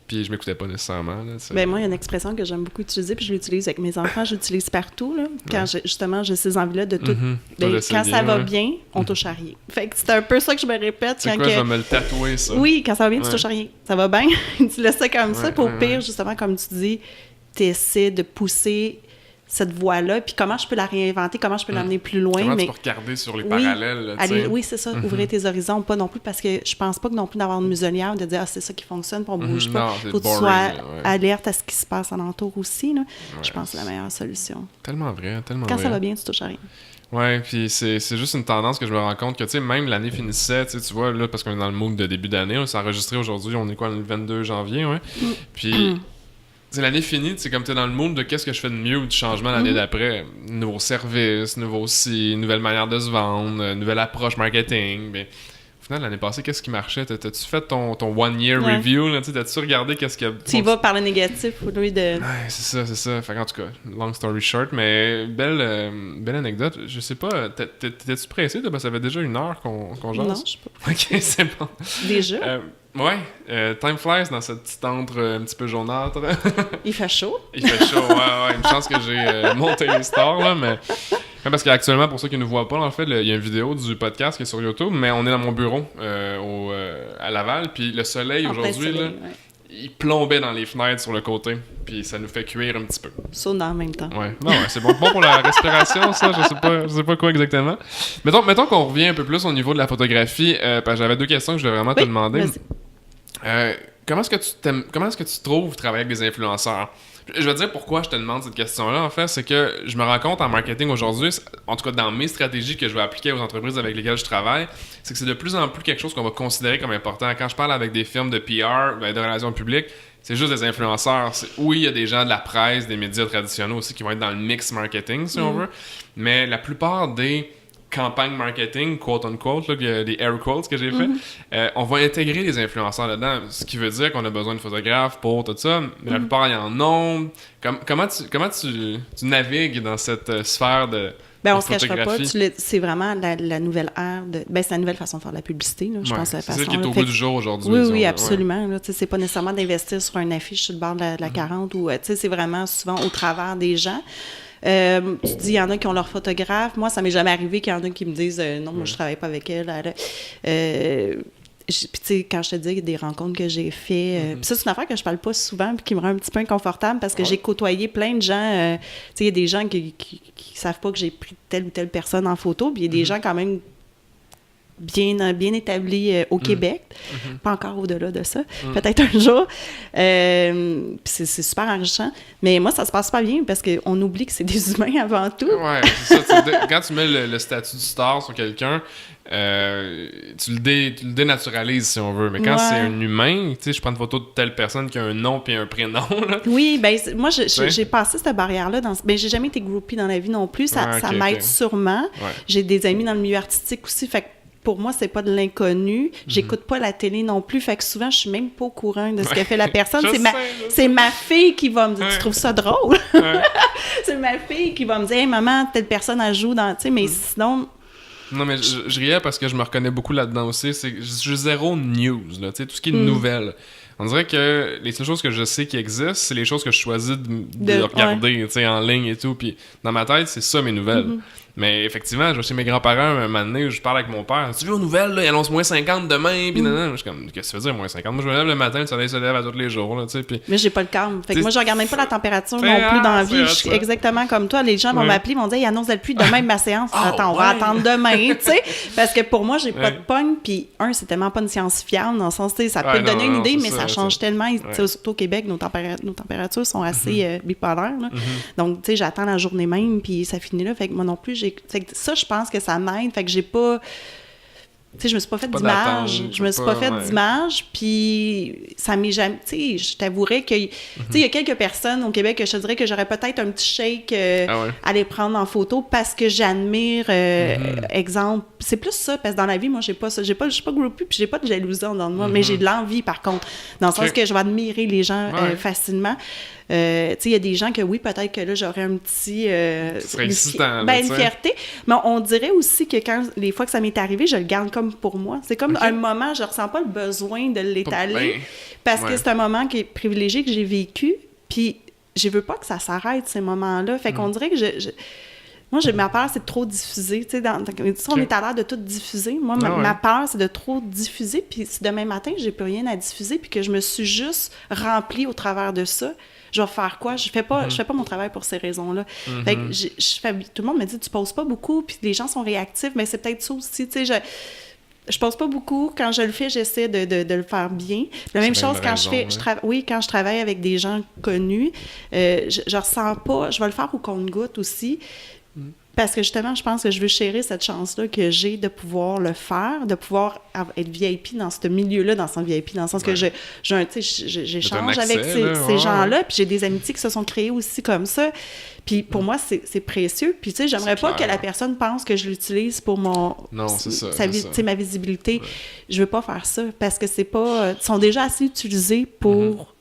Puis je m'écoutais pas nécessairement. Là, ben moi, il y a une expression que j'aime beaucoup utiliser, puis je l'utilise avec mes enfants, j'utilise partout. Là, quand justement j'ai ces envies-là de tout. Quand ça va bien, on touche à rien. Fait que c'est un peu ça que je me répète. C'est quoi, je vais me le tatouer, ça? Oui, quand ça va bien, tu touches à rien. Ça va bien, tu laisses ça comme ça. Puis au pire, justement, comme tu dis, tu essaies de pousser cette voie-là, puis comment je peux la réinventer, comment je peux l'amener plus loin. Comment mais... tu peux regarder sur les parallèles. Là, oui, c'est ça, ouvrir tes horizons, pas non plus, parce que je pense pas que non plus d'avoir une muselière, de dire « Ah, c'est ça qui fonctionne, puis on bouge pas. » Faut que tu sois alerte à ce qui se passe alentour aussi. Là. Je pense que c'est la meilleure solution. Tellement vrai, tellement Quand vrai. ça va bien, tu touches à rien. Ouais, puis c'est juste une tendance que je me rends compte que, tu sais, même l'année finissait, tu vois, là, parce qu'on est dans le mood de début d'année, on s'est enregistré aujourd'hui, on est quoi, le 22 janvier, ouais. Puis... c'est l'année finie, c'est comme t'es dans le mood de qu'est-ce que je fais de mieux ou du changement l'année d'après. Nouveaux services, nouveaux sites, nouvelle manière de se vendre, nouvelle approche marketing. Mais au final, l'année passée, qu'est-ce qui marchait? T'as-tu fait ton one-year review? Là, t'as-tu regardé qu'est-ce qu'il y a... Tu y vas par le négatif au lieu de... Ouais, c'est ça. Fait en tout cas, long story short, mais belle anecdote. Je sais pas, t'étais-tu pressé? Parce que ça fait déjà 1 heure qu'on jase? Non, je sais pas. Ok, c'est bon. Déjà? Ouais, time flies dans cette petite antre un petit peu jaunâtre. Il fait chaud. Il fait chaud, ouais. Une chance que j'ai monté les stars, là, mais... Parce qu'actuellement, pour ceux qui ne voient pas, en fait, il y a une vidéo du podcast qui est sur YouTube, mais on est dans mon bureau à Laval, puis le soleil aujourd'hui, là, il plombait dans les fenêtres sur le côté, puis ça nous fait cuire un petit peu. Sauna en même temps. Ouais, non, c'est bon pour la respiration, ça, je sais pas quoi exactement. Mettons qu'on revient un peu plus au niveau de la photographie, parce que j'avais 2 questions que je voulais vraiment te demander. Comment est-ce que tu trouves travailler avec des influenceurs? Je vais te dire pourquoi je te demande cette question-là, en fait, c'est que je me rends compte en marketing aujourd'hui, en tout cas dans mes stratégies que je vais appliquer aux entreprises avec lesquelles je travaille, c'est que c'est de plus en plus quelque chose qu'on va considérer comme important. Quand je parle avec des firmes de PR, de relations publiques, c'est juste des influenceurs. Oui, il y a des gens de la presse, des médias traditionnels aussi qui vont être dans le mix marketing, si on veut, mais la plupart des campagne marketing, quote-unquote, là, des air quotes que j'ai fait, on va intégrer les influenceurs là-dedans, ce qui veut dire qu'on a besoin de photographes pour tout ça, mais la plupart, il y en ont. Comment tu navigues dans cette sphère de on se cachera pas, c'est vraiment la nouvelle ère c'est la nouvelle façon de faire de la publicité, là, je pense. C'est ça qui est au bout du jour aujourd'hui. Oui, absolument. Là, c'est pas nécessairement d'investir sur une affiche sur le bord de la 40 ou c'est vraiment souvent au travers des gens. Tu dis, il y en a qui ont leur photographe. Moi, ça m'est jamais arrivé qu'il y en a qui me disent non, moi, je travaille pas avec elle. Puis, tu sais, quand je te dis, il y a des rencontres que j'ai fait. Puis ça, c'est une affaire que je parle pas souvent puis qui me rend un petit peu inconfortable parce que j'ai côtoyé plein de gens. Tu sais, il y a des gens qui savent pas que j'ai pris telle ou telle personne en photo, puis il y a des gens quand même bien établi au Québec, pas encore au-delà de ça, peut-être un jour. C'est super enrichissant. Mais moi, ça se passe pas bien parce qu'on oublie que c'est des humains avant tout. Ouais, c'est ça. Quand tu mets le statut de star sur quelqu'un, tu le dénaturalises, si on veut. Mais quand c'est un humain, tu sais, je prends une photo de telle personne qui a un nom puis un prénom, là. Oui, moi, j'ai passé cette barrière-là. J'ai jamais été groupie dans la vie non plus. Ça m'aide sûrement. Ouais. J'ai des amis dans le milieu artistique aussi, fait que pour moi, c'est pas de l'inconnu. J'écoute pas la télé non plus. Fait que souvent, je suis même pas au courant de ce que fait la personne. C'est ma fille qui va me dire « Tu trouves ça drôle? » C'est ma fille qui va me dire « Hey, maman, telle personne, elle joue dans... » Tu sais, mais sinon... Non, mais je riais parce que je me reconnais beaucoup là-dedans aussi. C'est que je suis zéro news, là, tu sais, tout ce qui est nouvelle. On dirait que les seules choses que je sais qui existent, c'est les choses que je choisis de regarder, tu sais, en ligne et tout. Puis dans ma tête, c'est ça mes nouvelles. Mais effectivement, je vais chez mes grands-parents un moment donné où je parle avec mon père. Tu veux aux nouvelles, là, il annonce moins 50 demain, puis non. Je suis comme, qu'est-ce que ça veut dire moins 50? Moi, je me lève le matin, le soleil se lève à tous les jours, là, tu sais. Puis... Mais j'ai pas le calme. Fait que moi, je regarde même pas la température non plus dans la vie. Je suis exactement comme toi. Les gens vont m'appeler, vont dire, il annonce de la pluie demain ma séance. Attends, on va attendre demain, tu sais. Parce que pour moi, j'ai pas de pogne, puis c'est tellement pas une science fiable, dans le sens, tu sais, ça peut te donner une idée, mais ça change tellement. Surtout au Québec, nos températures sont assez bipolaires, là. Donc, tu sais, j'attends la journée même, puis ça finit là. Fait que moi non plus, ça, je pense que ça m'aide. Fait que j'ai pas... Tu sais, je me suis pas fait d'image. Je me suis pas fait d'image, puis ça m'est jamais... Tu sais, je t'avouerais que... Tu sais, il y a quelques personnes au Québec que je te dirais que j'aurais peut-être un petit shake à les prendre en photo parce que j'admire, exemple... C'est plus ça, parce que dans la vie, moi, j'ai pas ça. Je suis pas groupie, puis j'ai pas de jalousie en dedans de moi, mais j'ai de l'envie, par contre. Dans le sens que je vais admirer les gens facilement. Tu sais, il y a des gens que oui, peut-être que là, j'aurais un petit... Ce serait excitant, une fierté. Mais on dirait aussi que les fois que ça m'est arrivé, je le garde comme pour moi. C'est comme un moment, je ressens pas le besoin de l'étaler parce que c'est un moment qui est privilégié, que j'ai vécu, puis je veux pas que ça s'arrête, ces moments-là. Fait qu'on dirait que moi, ma peur, c'est de trop diffuser. Tu sais, on est à l'air de tout diffuser. Moi, ma peur, c'est de trop diffuser. Puis si demain matin, j'ai plus rien à diffuser, puis que je me suis juste remplie au travers de ça, je vais faire quoi? Je fais pas mon travail pour ces raisons-là. Fait que tout le monde me dit, tu poses pas beaucoup, puis les gens sont réactifs, mais c'est peut-être ça aussi. Tu sais, je pose pas beaucoup. Quand je le fais, j'essaie de le faire bien. La même chose quand quand je travaille avec des gens connus, je ressens pas... Je vais le faire au compte-gouttes aussi. Parce que justement, je pense que je veux chérir cette chance-là que j'ai de pouvoir le faire, de pouvoir être VIP dans ce milieu-là, dans son VIP, dans le sens que j'échange avec ces gens-là, puis j'ai des amitiés qui se sont créées aussi comme ça. Puis pour moi, c'est précieux. Puis tu sais, j'aimerais pas que la personne pense que je l'utilise pour ma visibilité. Ouais. Je veux pas faire ça, parce que c'est pas... Ils sont déjà assez utilisés pour...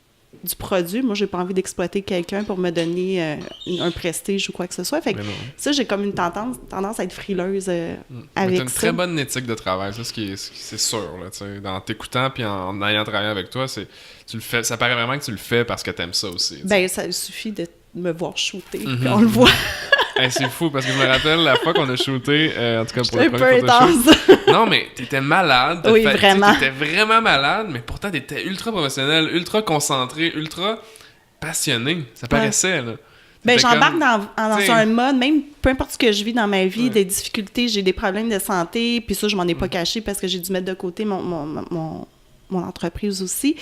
du produit. Moi, j'ai pas envie d'exploiter quelqu'un pour me donner un prestige ou quoi que ce soit. Fait que ça, j'ai comme une tendance à être frileuse avec ça. T'as une très bonne éthique de travail, ça, c'est sûr. Là, dans t'écoutant puis en ayant travaillé avec toi, tu le fais, ça paraît vraiment que tu le fais parce que t'aimes ça aussi. T'sais. Ben, ça suffit de me voir shooter, puis on le voit. Hey, c'est fou, parce que je me rappelle la fois qu'on a shooté, en tout cas pour le premier photoshoot. Non, mais t'étais malade. Oui, vraiment. T'étais vraiment malade, mais pourtant t'étais ultra professionnel, ultra concentré, ultra passionné. Ça paraissait, là. Ben, j'embarque dans un mode, même peu importe ce que je vis dans ma vie, des difficultés, j'ai des problèmes de santé, puis ça, je m'en ai pas caché parce que j'ai dû mettre de côté mon entreprise aussi.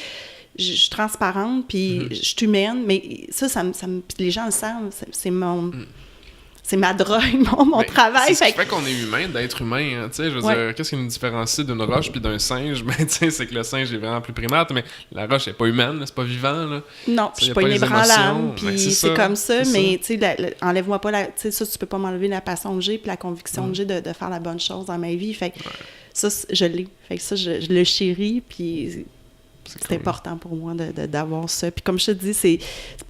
Je suis transparente, puis je suis humaine, mais ça les gens le savent, c'est mon... C'est ma drogue, mon travail. C'est ce qui fait qu'on est humain, d'être humain. Hein, tu sais, je veux dire, qu'est-ce qui nous différencie d'une roche puis d'un singe? Ben, tu sais, c'est que le singe est vraiment plus primate, mais la roche n'est pas humaine, c'est pas vivant. Là. Non, je suis pas une ébranlable, puis c'est comme ça, mais tu sais, enlève-moi pas tu sais, ça, tu peux pas m'enlever la passion que j'ai puis la conviction que j'ai de faire la bonne chose dans ma vie. Fait que ça, je l'ai. Fait que ça, je le chéris, puis... C'est important pour moi d'avoir ça. Puis comme je te dis,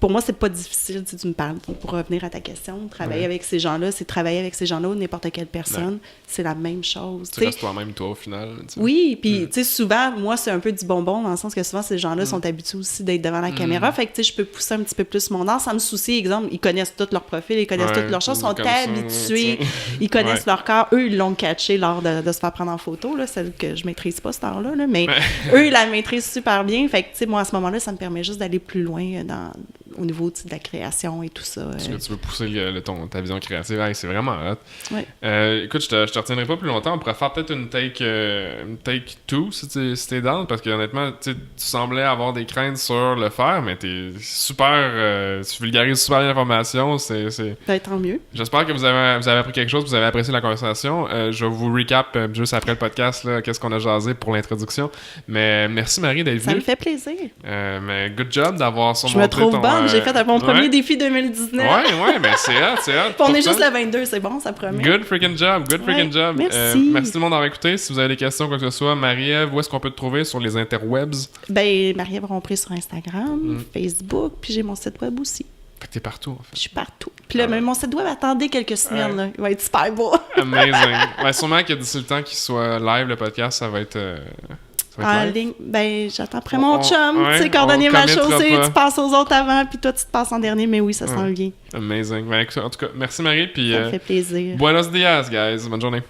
pour moi, c'est pas difficile. Si tu me parles, pour revenir à ta question, travailler avec ces gens-là, c'est travailler avec ces gens-là ou n'importe quelle personne. C'est la même chose. Tu restes toi-même, toi, au final. T'sais. Oui, puis tu sais, souvent, moi, c'est un peu du bonbon, dans le sens que souvent, ces gens-là sont habitués aussi d'être devant la caméra. Fait que tu sais, je peux pousser un petit peu plus mon art sans me soucier. Exemple, ils connaissent tout leur profil, ils connaissent toutes leurs choses, sont habitués, ils connaissent leur corps. Eux, ils l'ont catché lors de se faire prendre en photo, là, celle que je maîtrise pas, cette art-là, là, mais eux, ils la maîtrisent super bien. Fait que, tu sais, moi, à ce moment-là, ça me permet juste d'aller plus loin au niveau de la création et tout ça. Parce que tu veux pousser ta vision créative. Hey, c'est vraiment hot. Ouais. Écoute, je te retiendrai pas plus longtemps. On pourrait faire peut-être une take 2 si t'es down, parce que honnêtement, tu semblais avoir des craintes sur le faire, mais t'es super... tu vulgarises super bien l'information. Ben, tant mieux. J'espère que vous avez appris quelque chose, que vous avez apprécié la conversation. Je vais vous recap juste après le podcast, là, qu'est-ce qu'on a jasé pour l'introduction. Mais merci Marie d'être venue. Ça me fait plaisir. Mais good job d'avoir surmonté. Je me trouve bonne. J'ai fait mon premier défi 2019. Ouais, ben c'est hot. On est juste le 22, c'est bon, ça promet. Good freaking job. Merci. Merci tout le monde d'avoir écouté. Si vous avez des questions, quoi que ce soit, Marie-Ève, où est-ce qu'on peut te trouver sur les interwebs? Ben, Marie-Ève Rompré sur Instagram, Facebook, puis j'ai mon site web aussi. Fait que t'es partout, en fait. Je suis partout. Puis là, même mon site web, attendez quelques semaines, là. Il va être super beau. Amazing. Ouais, sûrement que d'ici le temps qu'il soit live, le podcast, ça va être Ça va être En live? ligne, ben, j'attends après mon chum, ouais, tu sais, coordonner on ma commettra chaussée, pas. tu passes aux autres avant, puis toi, tu te passes en dernier, mais oui, ça s'en vient. Amazing. Ben, écoute, en tout cas, merci Marie, puis Ça me fait plaisir. buenos dias, guys. Bonne journée.